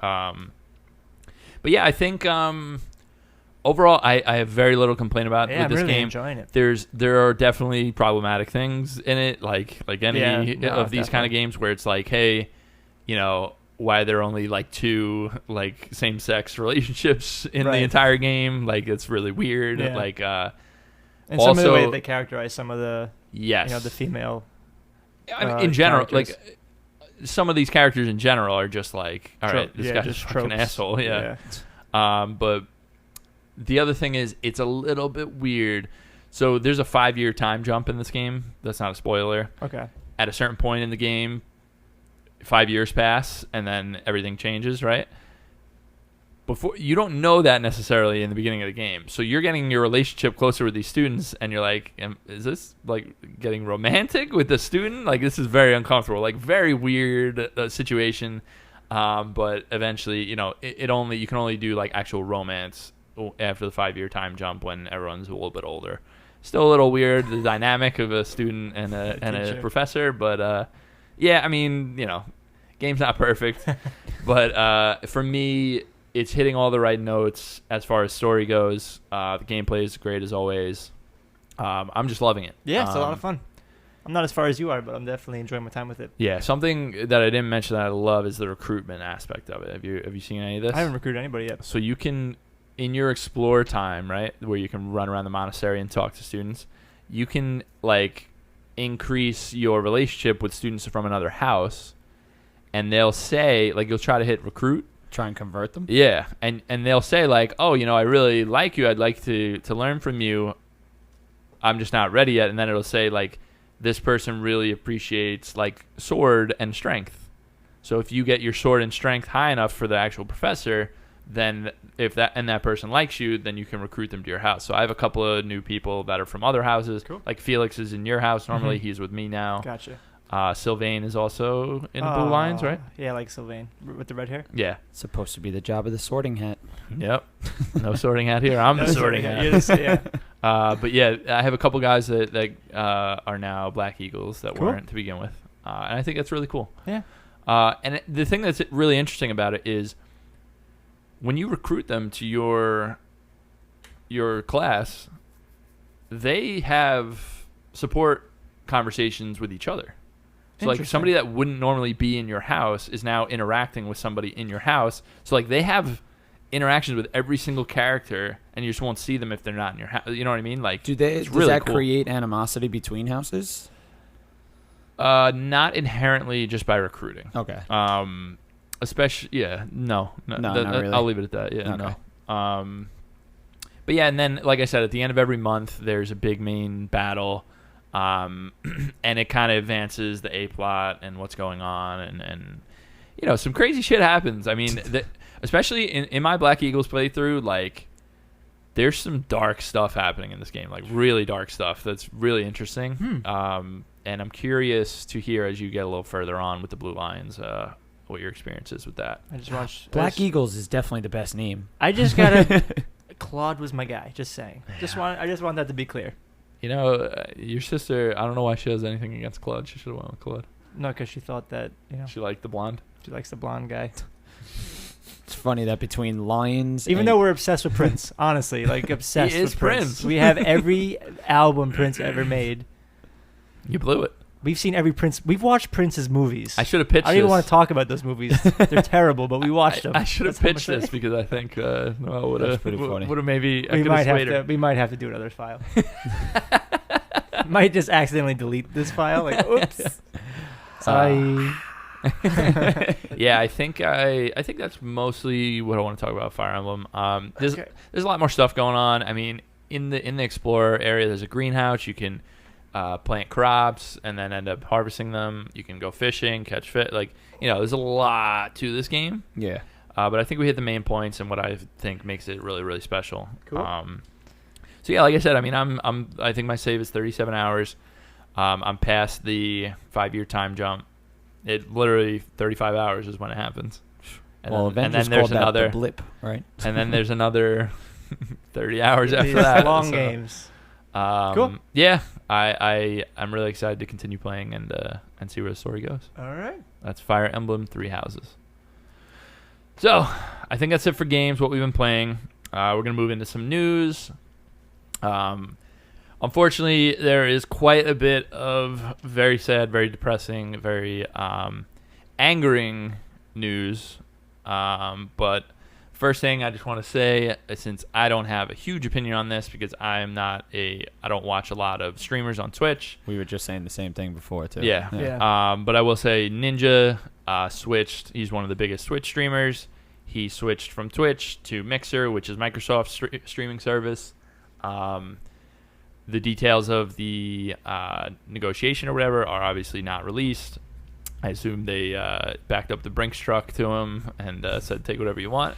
But yeah, I think overall, I have very little complaint about with this really game. Enjoying it. There are definitely problematic things in it, like any of these kind of games where it's like, hey, why are there only like 2 like same-sex relationships in the entire game? Like it's really weird. Yeah. Like and also, some of the way they characterize some of the the female. I mean, in general, characters. like some of these characters in general are just like, all right, this guy's just a fucking tropes. asshole. Yeah. But the other thing is, it's a little bit weird. So there's a 5-year time jump in this game. That's not a spoiler. Okay. At a certain point in the game, 5 years pass, and then everything changes, right? Before you don't know that necessarily in the beginning of the game, so you're getting your relationship closer with these students, and you're like, is this like getting romantic with the student? Like this is very uncomfortable, like very weird situation. But eventually, you can only do like actual romance after the 5-year time jump when everyone's a little bit older. Still a little weird, the dynamic of a student and a professor, but yeah, I mean, game's not perfect, but for me, it's hitting all the right notes as far as story goes. The gameplay is great as always. I'm just loving it. Yeah, it's a lot of fun. I'm not as far as you are, but I'm definitely enjoying my time with it. Yeah, something that I didn't mention that I love is the recruitment aspect of it. Have you seen any of this? I haven't recruited anybody yet. So you can, in your explore time, right, where you can run around the monastery and talk to students, you can like increase your relationship with students from another house, and they'll say, like, you'll try to hit recruit. Try and convert them? Yeah, and they'll say, like, oh, I really like you. I'd like to learn from you. I'm just not ready yet. And then it'll say, like, this person really appreciates, like, sword and strength. So if you get your sword and strength high enough for the actual professor, then if that person likes you, then you can recruit them to your house. So I have a couple of new people that are from other houses. Cool. Like Felix is in your house normally. He's with me now. Gotcha. Sylvain is also in the Blue Lions, right? Yeah, like Sylvain with the red hair. Yeah. It's supposed to be the job of the sorting hat. Yep. No sorting hat here. I'm the sorting hat. Yeah. But yeah, I have a couple guys that are now Black Eagles that weren't to begin with. And I think that's really cool. Yeah. And the thing that's really interesting about it is when you recruit them to your class, they have support conversations with each other. So like somebody that wouldn't normally be in your house is now interacting with somebody in your house. So like they have interactions with every single character, and you just won't see them if they're not in your house. You know what I mean? Like, does that create animosity between houses? Not inherently, just by recruiting. Okay. Especially, no, not really. I'll leave it at that. Yeah, okay. No. But yeah, and then like I said, at the end of every month, there's a big main battle. And it kind of advances the A plot and what's going on, and some crazy shit happens. I mean, especially in my Black Eagles playthrough, like there's some dark stuff happening in this game, like really dark stuff that's really interesting. And I'm curious to hear as you get a little further on with the Blue Lions, what your experience is with that. I just watched Black Eagles is definitely the best name. I just gotta Claude was my guy. Just saying. I just want that to be clear. You know, your sister, I don't know why she has anything against Claude. She should have went with Claude. No, because she thought that, She liked the blonde. She likes the blonde guy. It's funny that between Lions, even though we're obsessed with Prince, honestly, like obsessed with Prince. We have every album Prince ever made. You blew it. We've seen every Prince. We've watched Prince's movies. I should have pitched. I don't even want to talk about those movies. They're terrible, but we watched them. I should have pitched this because I think Noel would have maybe. We might have to do another file. Might just accidentally delete this file. Like, oops. Sorry. Yeah, I think that's mostly what I want to talk about Fire Emblem. There's a lot more stuff going on. I mean, in the Explorer area, there's a greenhouse. You can plant crops and then end up harvesting them. You can go fishing, catch fish. Like, there's a lot to this game. Yeah. But I think we hit the main points and what I think makes it really, really special. Cool. So yeah, like I said, I mean, I think my save is 37 hours. I'm past the 5-year time jump. It literally 35 hours is when it happens. And then there's another blip, right? And then there's another 30 hours after that. Long games. Cool. Yeah, I'm really excited to continue playing and see where the story goes. All right. That's Fire Emblem 3 Houses. So I think that's it for games. What we've been playing. We're gonna move into some news. Unfortunately, there is quite a bit of very sad, very depressing, very angering news. But first thing I just want to say, since I don't have a huge opinion on this because I don't watch a lot of streamers on Twitch. We were just saying the same thing before too. Yeah. But I will say Ninja switched. He's one of the biggest Twitch streamers. He switched from Twitch to Mixer, which is Microsoft's streaming service. The details of the negotiation or whatever are obviously not released. I assume they backed up the Brinks truck to him and said, take whatever you want.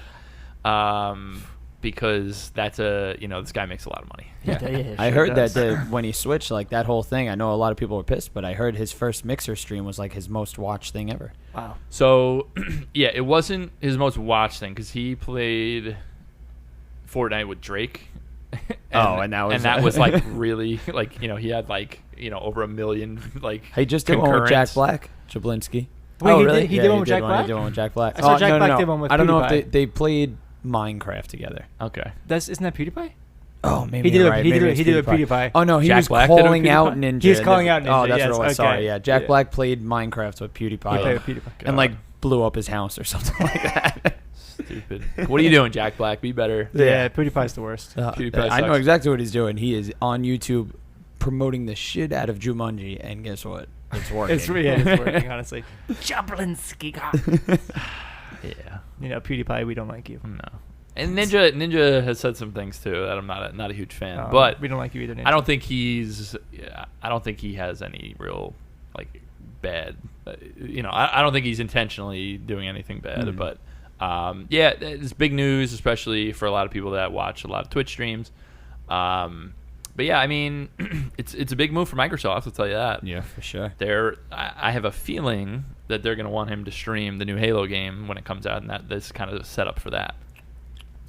Because that's this guy makes a lot of money. Yeah. I heard that when he switched, like that whole thing, I know a lot of people were pissed, but I heard his first Mixer stream was like his most watched thing ever. Wow. So, yeah, it wasn't his most watched thing because he played Fortnite with Drake. And that was like really like he had like over 1 million like. He just did one with Jack Black, Jablinski. Wait, really? He did one with Jack Black. He did one with Jack Black. I saw Jack Black did one with PewDiePie. I don't know if they played Minecraft together. Okay. Isn't that PewDiePie? Oh, maybe he did it with PewDiePie. Oh no, he Jack was Black calling out Ninja. He was calling out Ninja. Oh, that's yes, what it was. Okay. Sorry, yeah. Jack Black played Minecraft with PewDiePie. He played with PewDiePie. And like blew up his house or something like that. Stupid. What are you doing, Jack Black? Be better. Yeah, PewDiePie's the worst. PewDiePie I know exactly what he's doing. He is on YouTube promoting the shit out of Jumanji, and guess what? It's working. It's working, honestly. Jablinski. Yeah. PewDiePie, we don't like you. No. And Ninja has said some things too that I'm not a huge fan. But we don't like you either, Ninja. I don't think he has any real like bad. I don't think he's intentionally doing anything bad. But yeah, it's big news, especially for a lot of people that watch a lot of Twitch streams. But yeah, I mean, it's a big move for Microsoft. I'll tell you that. Yeah, for sure. I have a feeling that they're going to want him to stream the new Halo game when it comes out, and that this kind of set up for that.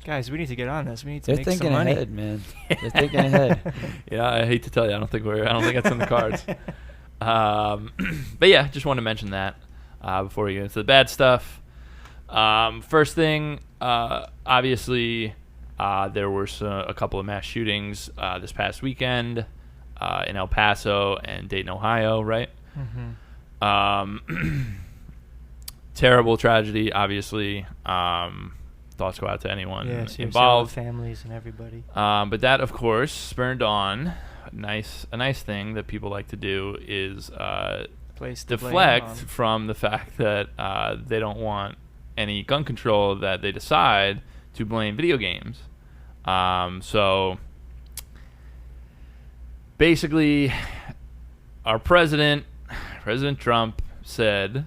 Guys, we need to get on this. We need to make some money. They're thinking ahead, man. They're thinking ahead. Yeah, I hate to tell you, I don't think that's in the cards. But yeah, just wanted to mention that before we get into the bad stuff. First thing, obviously, there were a couple of mass shootings this past weekend in El Paso and Dayton, Ohio, right? Mm-hmm. Terrible tragedy, obviously. Thoughts go out to anyone involved, families and everybody. But that, of course, spurned on a nice thing that people like to do is deflect from the fact that they don't want any gun control, that they decide to blame video games. So basically, our President Trump, said,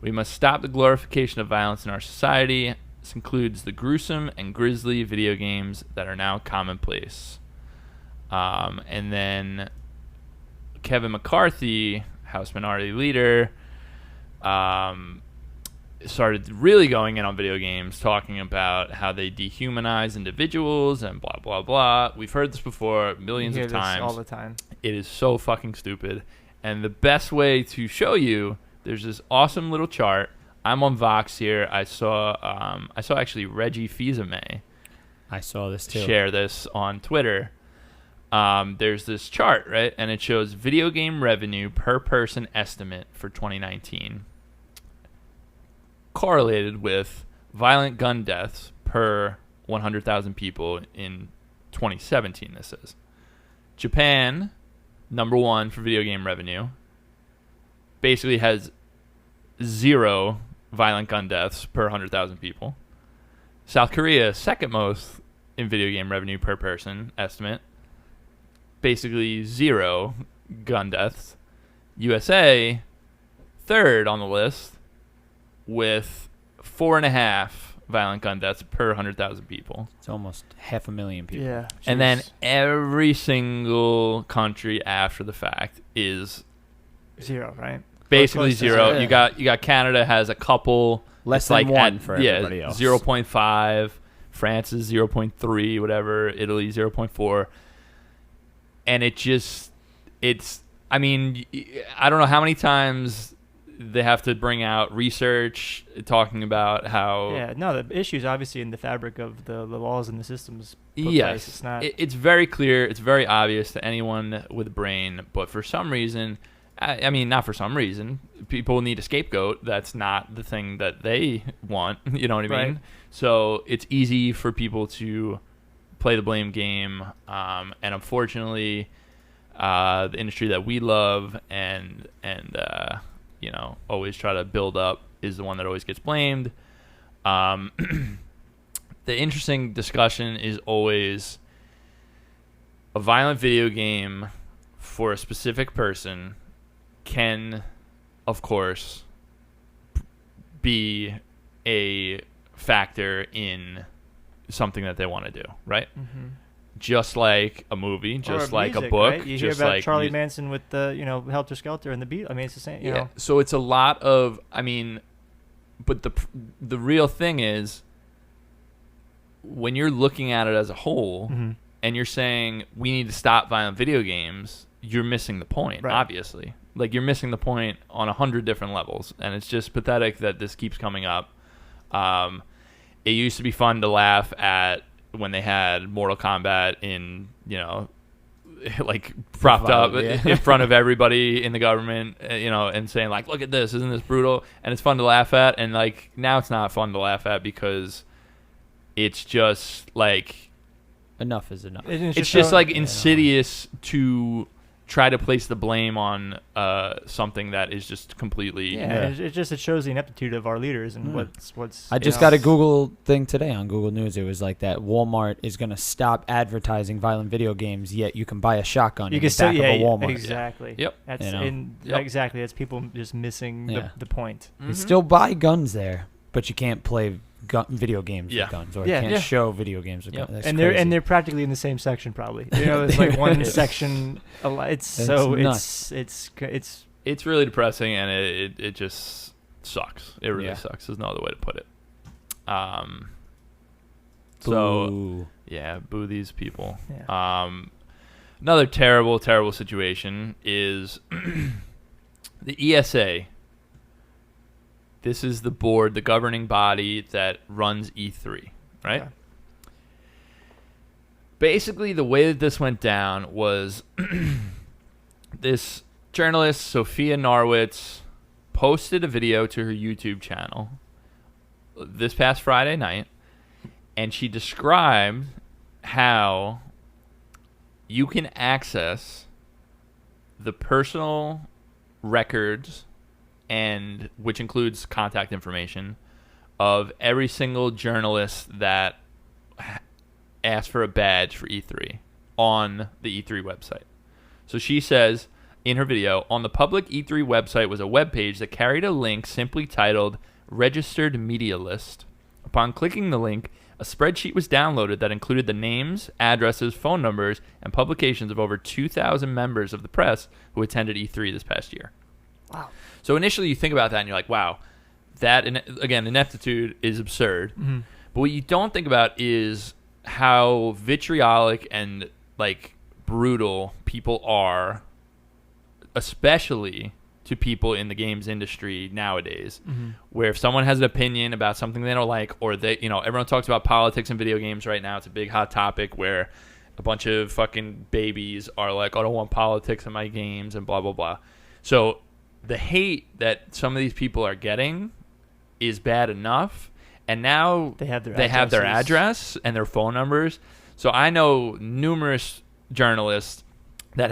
"We must stop the glorification of violence in our society. This includes the gruesome and grisly video games that are now commonplace." And then Kevin McCarthy, House Minority Leader, started really going in on video games, talking about how they dehumanize individuals and blah, blah, blah. We've heard this before millions of times. All the time. It is so fucking stupid. And the best way to show you, there's this awesome little chart. I'm on Vox here. I saw actually Reggie Fils-Aimé. I saw this too. Share this on Twitter. There's this chart, right? And it shows video game revenue per person estimate for 2019 correlated with violent gun deaths per 100,000 people in 2017, this is. Japan, number 1 for video game revenue, basically has 0 violent gun deaths per 100,000 people. South Korea, second most in video game revenue per person estimate, basically 0 gun deaths. USA, third on the list, with 4.5 violent gun deaths per 100,000 people. It's almost 500,000 people. Yeah. And then every single country after the fact is 0, right? basically 0. Yeah. You got Canada has a couple less than like 1 for everybody else. 0.5. France is 0.3, whatever. Italy 0.4. And I mean, I don't know how many times they have to bring out research talking about how... Yeah, no, the issue is obviously in the fabric of the laws and the systems. Yes, it's not. It's very clear. It's very obvious to anyone with a brain. But for some reason, I mean, not for some reason, people need a scapegoat. That's not the thing that they want. You know what I mean? Right. So it's easy for people to play the blame game. And unfortunately, the industry that we love and always try to build up is the one that always gets blamed. The interesting discussion is always a violent video game for a specific person can, of course, be a factor in something that they want to do, right? Mm-hmm. Just like a movie, just like music, a book. Right? You just hear about like Charlie Manson with the, Helter Skelter and the beat. I mean, it's the same, you know. So it's a lot of, but the real thing is, when you're looking at it as a whole, mm-hmm. and you're saying we need to stop violent video games, you're missing the point, right. Obviously. Like, you're missing the point on 100 different levels, and it's just pathetic that this keeps coming up. It used to be fun to laugh at when they had Mortal Kombat in, like propped up in front of everybody in the government, and saying like, look at this, isn't this brutal? And it's fun to laugh at. And like, now it's not fun to laugh at because it's just like, enough is enough. It's just like insidious to try to place the blame on something that is just completely... It shows the ineptitude of our leaders and what's... I just got a Google thing today on Google News. It was like that Walmart is going to stop advertising violent video games, yet you can buy a shotgun in the back of a Walmart. Exactly. Yep. Exactly. That's people just missing the point. Mm-hmm. You still buy guns there, but you can't play video games with guns, or you can't show video games with guns. That's crazy. They're practically in the same section, probably. There's like one section. It's really depressing, and it just sucks. It really sucks. There's no other way to put it. Boo these people. Yeah. Another terrible, terrible situation is the ESA. This is the board, the governing body that runs E3, right? Okay. Basically, the way that this went down was this journalist, Sophia Norwitz, posted a video to her YouTube channel this past Friday night, and she described how you can access the personal records, and which includes contact information of every single journalist that asked for a badge for E3 on the E3 website. So she says in her video, on the public E3 website was a web page that carried a link simply titled Registered Media List. Upon clicking the link, a spreadsheet was downloaded that included the names, addresses, phone numbers, and publications of over 2,000 members of the press who attended E3 this past year. Wow. So initially you think about that and you're like, wow, that, again, ineptitude is absurd. But what you don't think about is how vitriolic and like brutal people are, especially to people in the games industry nowadays, where if someone has an opinion about something they don't like, or they, everyone talks about politics in video games right now. It's a big hot topic where a bunch of fucking babies are like, I don't want politics in my games and blah, blah, blah. So the hate that some of these people are getting is bad enough. And now they have their address and their phone numbers. So I know numerous journalists that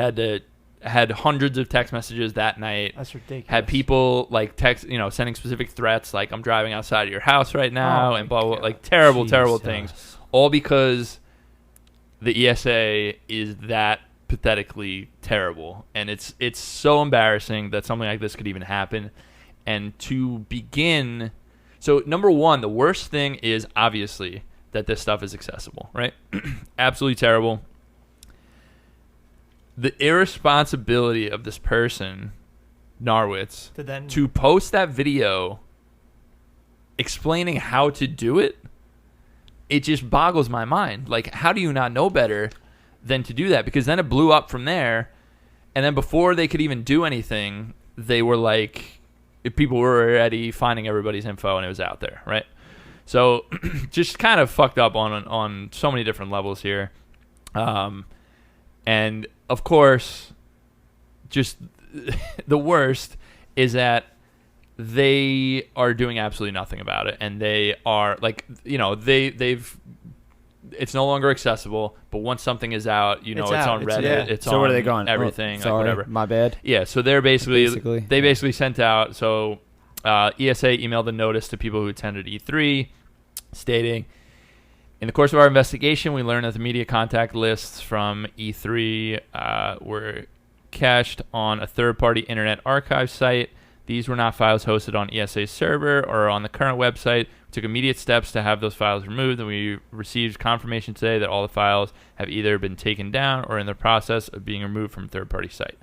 had hundreds of text messages that night. That's ridiculous. Had people like text, sending specific threats like, I'm driving outside of your house right now, and blah, blah, blah, like terrible things. All because the ESA is that pathetically terrible. And it's so embarrassing that something like this could even happen. And to begin, so number one, the worst thing is obviously that this stuff is accessible, right? Absolutely terrible. The irresponsibility of this person, Narwitz, to post that video explaining how to do it, it just boggles my mind. Like, how do you not know better than to do that? Because then it blew up from there, and then before they could even do anything, they were like, people were already finding everybody's info, and it was out there, right? So just kind of fucked up on so many different levels here. And of course, just the worst is that they are doing absolutely nothing about it, and they are like, they've it's no longer accessible. But once something is out, it's on Reddit, it's on where are they going? Everything, sorry, whatever. My bad. Yeah, so they're basically sent out. So ESA emailed a notice to people who attended E3, stating, in the course of our investigation, we learned that the media contact lists from E3 were cached on a third-party Internet Archive site. These were not files hosted on ESA's server or on the current website. We took immediate steps to have those files removed, and we received confirmation today that all the files have either been taken down or in the process of being removed from a third-party site.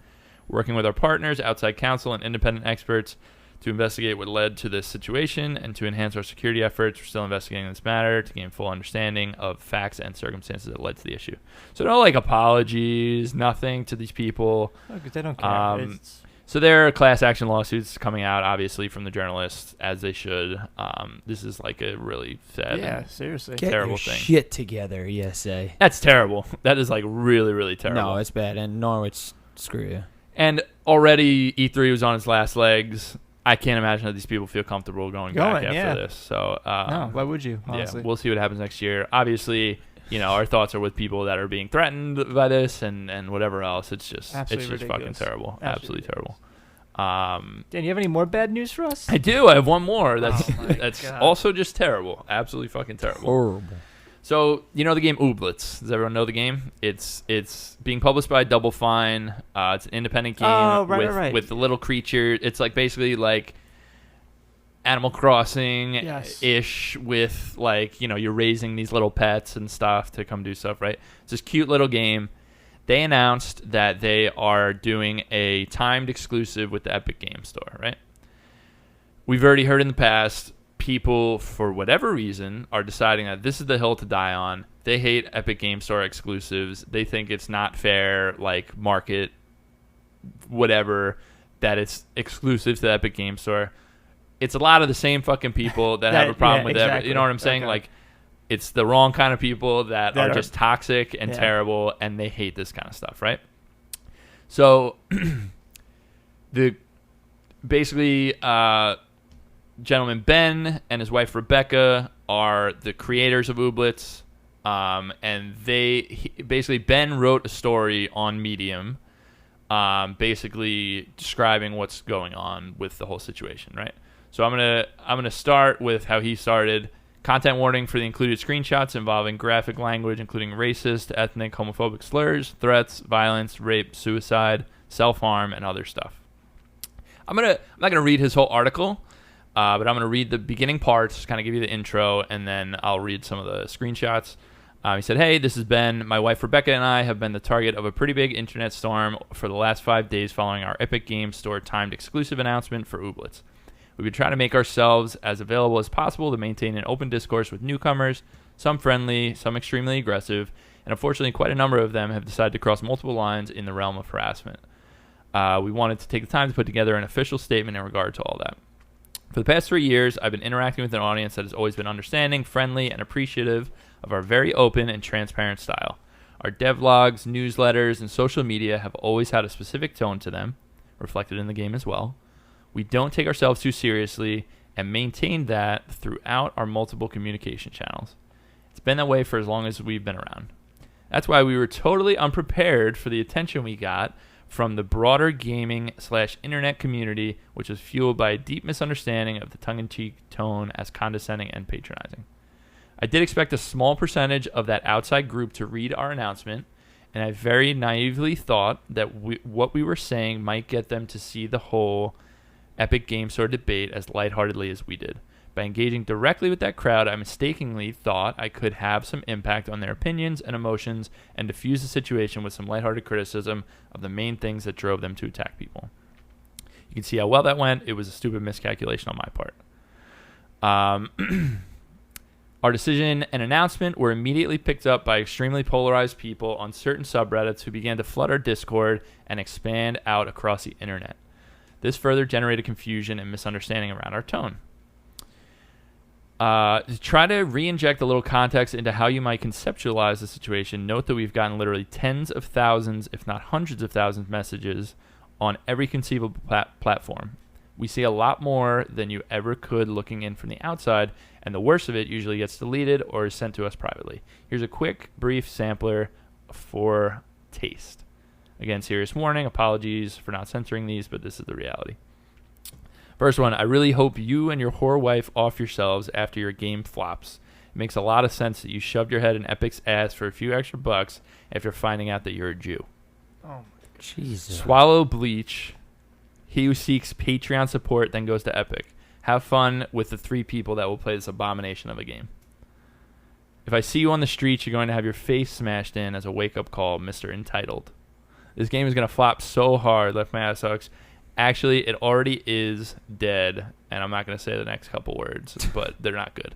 Working with our partners, outside counsel, and independent experts to investigate what led to this situation and to enhance our security efforts, we're still investigating this matter to gain full understanding of facts and circumstances that led to the issue. So no apologies, nothing to these people. Because they don't care. So there are class action lawsuits coming out, obviously, from the journalists, as they should. This is like a really sad, seriously, terrible Get your thing. Shit together, ESA. That's terrible. That is like really, really terrible. No, it's bad. And Norwich, screw you. And already E3 was on its last legs. I can't imagine that these people feel comfortable going back after this. So no, why would you? Honestly? Yeah, we'll see what happens next year. Obviously, our thoughts are with people that are being threatened by this and whatever else. It's just fucking terrible. Absolutely terrible. Dan, you have any more bad news for us? I do. I have one more. That's also just terrible. Absolutely fucking terrible. Horrible. So, the game Ooblets. Does everyone know the game? It's being published by Double Fine. It's an independent game with the little creature. It's like basically like Animal Crossing-ish with like, you're raising these little pets and stuff to come do stuff, right? It's this cute little game. They announced that they are doing a timed exclusive with the Epic Games Store, right? We've already heard in the past, people, for whatever reason, are deciding that this is the hill to die on. They hate Epic Games Store exclusives. They think it's not fair, like market, whatever, that it's exclusive to the Epic Games Store. It's a lot of the same fucking people that have a problem with it. You know what I'm saying? Okay. Like, it's the wrong kind of people that are just toxic and terrible, and they hate this kind of stuff, right? So, gentleman Ben and his wife Rebecca are the creators of Ooblets, and Ben wrote a story on Medium, basically describing what's going on with the whole situation, right? So I'm gonna start with how he started. Content warning for the included screenshots involving graphic language, including racist, ethnic, homophobic slurs, threats, violence, rape, suicide, self-harm, and other stuff. I'm not gonna read his whole article. But I'm going to read the beginning parts, kind of give you the intro, and then I'll read some of the screenshots. He said, "Hey, this is Ben. My wife Rebecca and I have been the target of a pretty big internet storm for the last 5 days following our Epic Games Store timed exclusive announcement for Ooblets. We've been trying to make ourselves as available as possible to maintain an open discourse with newcomers, some friendly, some extremely aggressive, and unfortunately quite a number of them have decided to cross multiple lines in the realm of harassment. We wanted to take the time to put together an official statement in regard to all that. For the past 3 years, I've been interacting with an audience that has always been understanding, friendly, and appreciative of our very open and transparent style. Our devlogs, newsletters, and social media have always had a specific tone to them, reflected in the game as well. We don't take ourselves too seriously and maintain that throughout our multiple communication channels. It's been that way for as long as we've been around. That's why we were totally unprepared for the attention we got from the broader gaming/internet community, which was fueled by a deep misunderstanding of the tongue-in-cheek tone as condescending and patronizing. I did expect a small percentage of that outside group to read our announcement, and I very naively thought that what we were saying might get them to see the whole Epic Game Store debate as lightheartedly as we did. By engaging directly with that crowd, I mistakenly thought I could have some impact on their opinions and emotions and diffuse the situation with some lighthearted criticism of the main things that drove them to attack people. You can see how well that went. It was a stupid miscalculation on my part. Our decision and announcement were immediately picked up by extremely polarized people on certain subreddits who began to flood our Discord and expand out across the internet. This further generated confusion and misunderstanding around our tone. To try to re-inject a little context into how you might conceptualize the situation, note that we've gotten literally tens of thousands, if not hundreds of thousands, messages on every conceivable platform. We see a lot more than you ever could looking in from the outside, and the worst of it usually gets deleted or is sent to us privately. Here's a quick, brief sampler for taste. Again, serious warning, apologies for not censoring these, but this is the reality. First one, I really hope you and your whore wife off yourselves after your game flops. It makes a lot of sense that you shoved your head in Epic's ass for a few extra bucks after finding out that you're a Jew. Oh, Jesus. Swallow bleach. He who seeks Patreon support then goes to Epic. Have fun with the 3 people that will play this abomination of a game. If I see you on the streets, you're going to have your face smashed in as a wake-up call, Mr. Entitled. This game is going to flop so hard, left my ass sucks. Actually, it already is dead, and I'm not going to say the next couple words, but they're not good.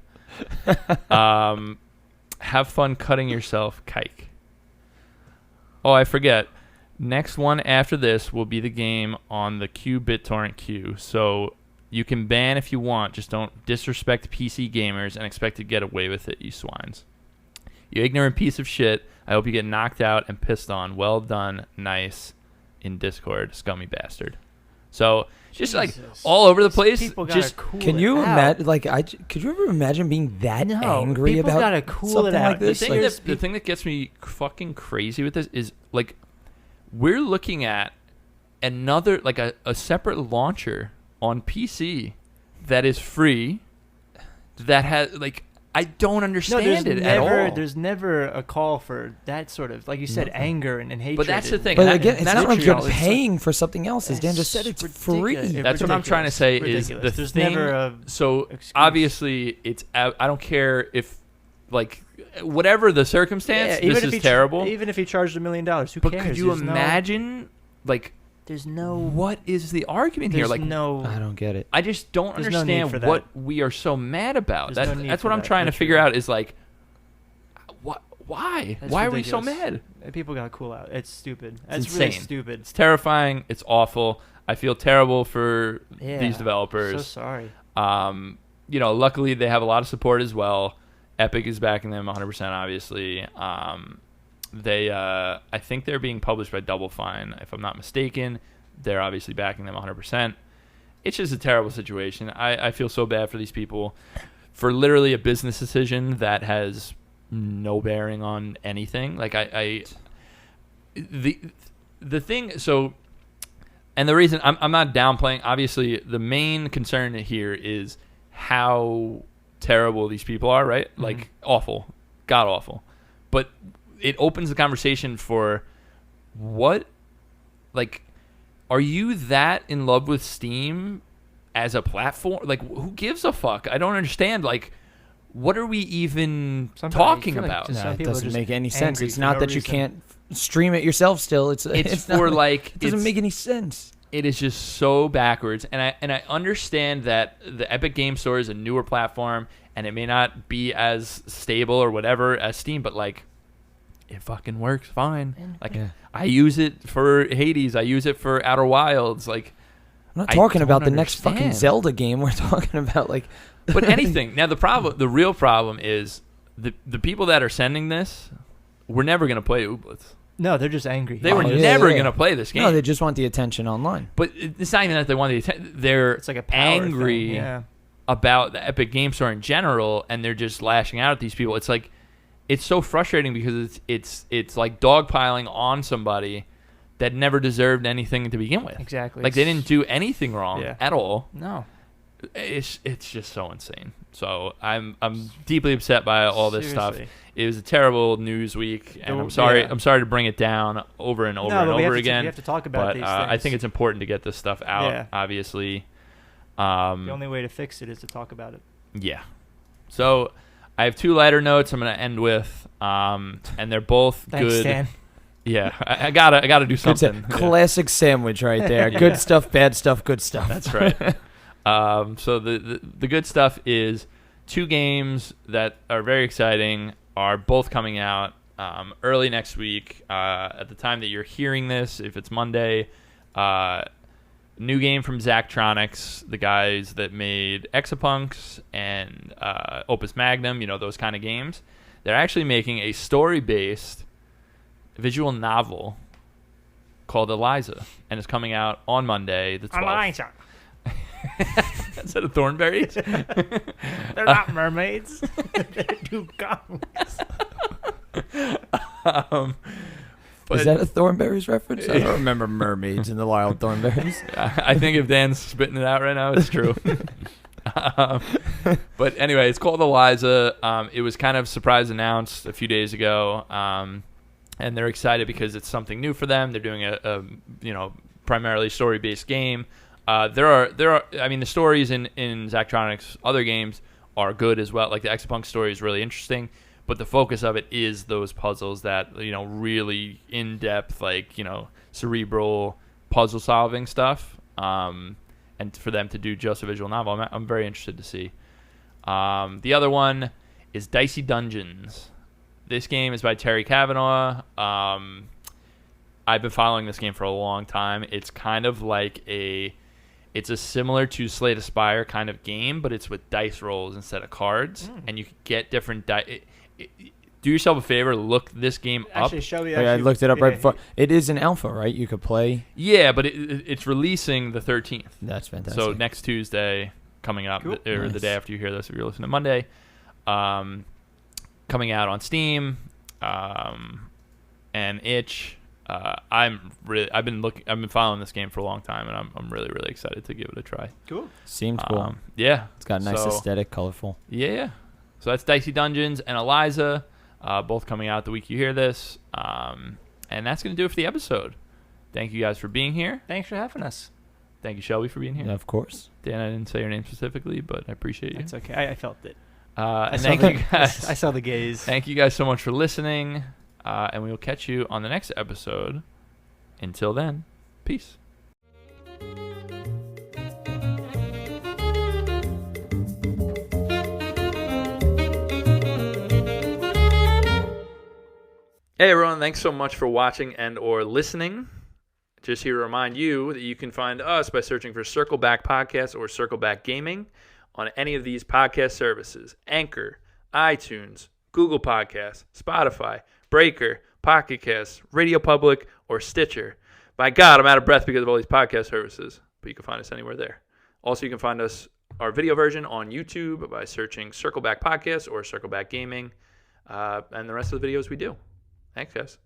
Have fun cutting yourself, kike. Oh, I forget. Next one after this will be the game on the BitTorrent queue, so you can ban if you want, just don't disrespect PC gamers and expect to get away with it, you swines. You ignorant piece of shit. I hope you get knocked out and pissed on. Well done. Nice. In Discord, scummy bastard. So just like all over the place. People just cool can it you out. imagine? Could you ever imagine being that angry people about gotta cool something it out. like this? the thing that gets me fucking crazy with this is like we're looking at another like a separate launcher on PC that is free that has like I don't understand it at all. There's never a call for that sort of, like you said, anger and hatred. But that's the thing. But That- again, it's that's not like vitriol. you're paying for something else. As Dan just said, It's it's free. ridiculous. That's what I'm trying to say is the There's thing. never a So excuse. obviously, it's I don't care if like whatever the circumstance. This is terrible. Even if he charged $1 million, who But cares? could you imagine like There's no. what is the argument here? There's Like no. I don't get it. I just don't There's no need understand for that. what we are so mad about. There's no need That's for what I'm that trying to figure vitriol. out is like, what? Why? That's Why are we so ridiculous. mad? People gotta cool out. It's stupid. It's That's really insane. stupid. It's terrifying. It's awful. I feel terrible for Yeah. these So developers. sorry. Luckily they have a lot of support as well. Epic is backing them 100%, obviously. I think they're being published by Double Fine, if I'm not mistaken. They're obviously backing them 100%. It's just a terrible situation. I feel so bad for these people for literally a business decision that has no bearing on anything. Like the thing. So, and the reason I'm not downplaying. Obviously, the main concern here is how terrible these people are. Right? Mm-hmm. Like awful, god awful. But it opens the conversation for what, like. Are you that in love with Steam as a platform? Like, who gives a fuck? I don't understand. Like, what are we even talking about? No, it doesn't make any sense. angry It's for not no that you reason. can't stream it yourself still. It's It's not for like it doesn't it's- make any sense. It is just so backwards, and I understand that the Epic Game Store is a newer platform, and it may not be as stable or whatever as Steam, but like, it fucking works fine. Like, I use it for Hades, I use it for Outer Wilds. Like, I'm not talking about the next fucking Zelda game. We're talking about like, but anything. Now the real problem is the people that are sending this were never gonna play Ooblets. No, they're just angry. They were never going to play this game. No, they just want the attention online. But it's not even that they want the attention. They're it's like a power angry thing. about the Epic Game Store in general, and they're just lashing out at these people. It's like, it's so frustrating because it's like dogpiling on somebody that never deserved anything to begin with. Exactly. Like, they didn't do anything wrong at all. No. It's just so insane. So I'm deeply upset by all this stuff. It was a terrible news week, and I'm sorry to bring it down over and over again. We have to talk about these things. I think it's important to get this stuff out. Obviously, the only way to fix it is to talk about it. Yeah. So I have two lighter notes I'm going to end with, and they're both Thanks, good. Stan. Yeah, I gotta do something. Classic sandwich right there. Good stuff, bad stuff, good stuff. That's right. So the good stuff is two games that are very exciting are both coming out early next week. At the time that you're hearing this, if it's Monday, new game from Zachtronics, the guys that made Exapunks and Opus Magnum, those kind of games. They're actually making a story-based visual novel called Eliza, and it's coming out on Monday, the 12th. Eliza. Instead of Thornberries? They're not mermaids. They're dugongs. Is that a Thornberries reference? I don't remember mermaids in the Wild Thornberries. I think if Dan's spitting it out right now, it's true. But anyway, it's called Eliza. It was kind of surprise announced a few days ago, and they're excited because it's something new for them. They're doing a primarily story-based game. There are. I mean, the stories in Zachtronics' other games are good as well. Like the Exapunk story is really interesting, but the focus of it is those puzzles that really in depth, like cerebral puzzle solving stuff. And for them to do just a visual novel, I'm very interested to see. The other one is Dicey Dungeons. This game is by Terry Cavanaugh. I've been following this game for a long time. It's kind of like it's a similar to Slay the Spire kind of game, but it's with dice rolls instead of cards, and you can get different dice. Do yourself a favor, look this game up. Actually, show me. I looked it up right before. It is an alpha, right? You could play. Yeah, but it's releasing the 13th. That's fantastic. So next Tuesday coming up, or the day after you hear this, if you're listening to Monday, coming out on Steam, and Itch. I've been following this game for a long time, and I'm really, really excited to give it a try. Cool. Seems cool. Yeah. It's got a nice aesthetic, colorful. Yeah. So that's Dicey Dungeons and Eliza, both coming out the week you hear this. And that's going to do it for the episode. Thank you guys for being here. Thanks for having us. Thank you, Shelby, for being here. Yeah, of course. Dan, I didn't say your name specifically, but I appreciate you. That's okay. I felt it. And thank you guys. I saw the gaze. Thank you guys so much for listening. And we will catch you on the next episode. Until then, peace. Hey everyone, thanks so much for watching and or listening. Just here to remind you that you can find us by searching for Circleback Podcast or Circleback Gaming on any of these podcast services: Anchor, iTunes, Google Podcasts, Spotify, Breaker, Pocket Casts, Radio Public, or Stitcher. By God, I'm out of breath because of all these podcast services, but you can find us anywhere there. Also, you can find our video version on YouTube by searching Circleback Podcast or Circleback Gaming, and the rest of the videos we do. Thanks, guys.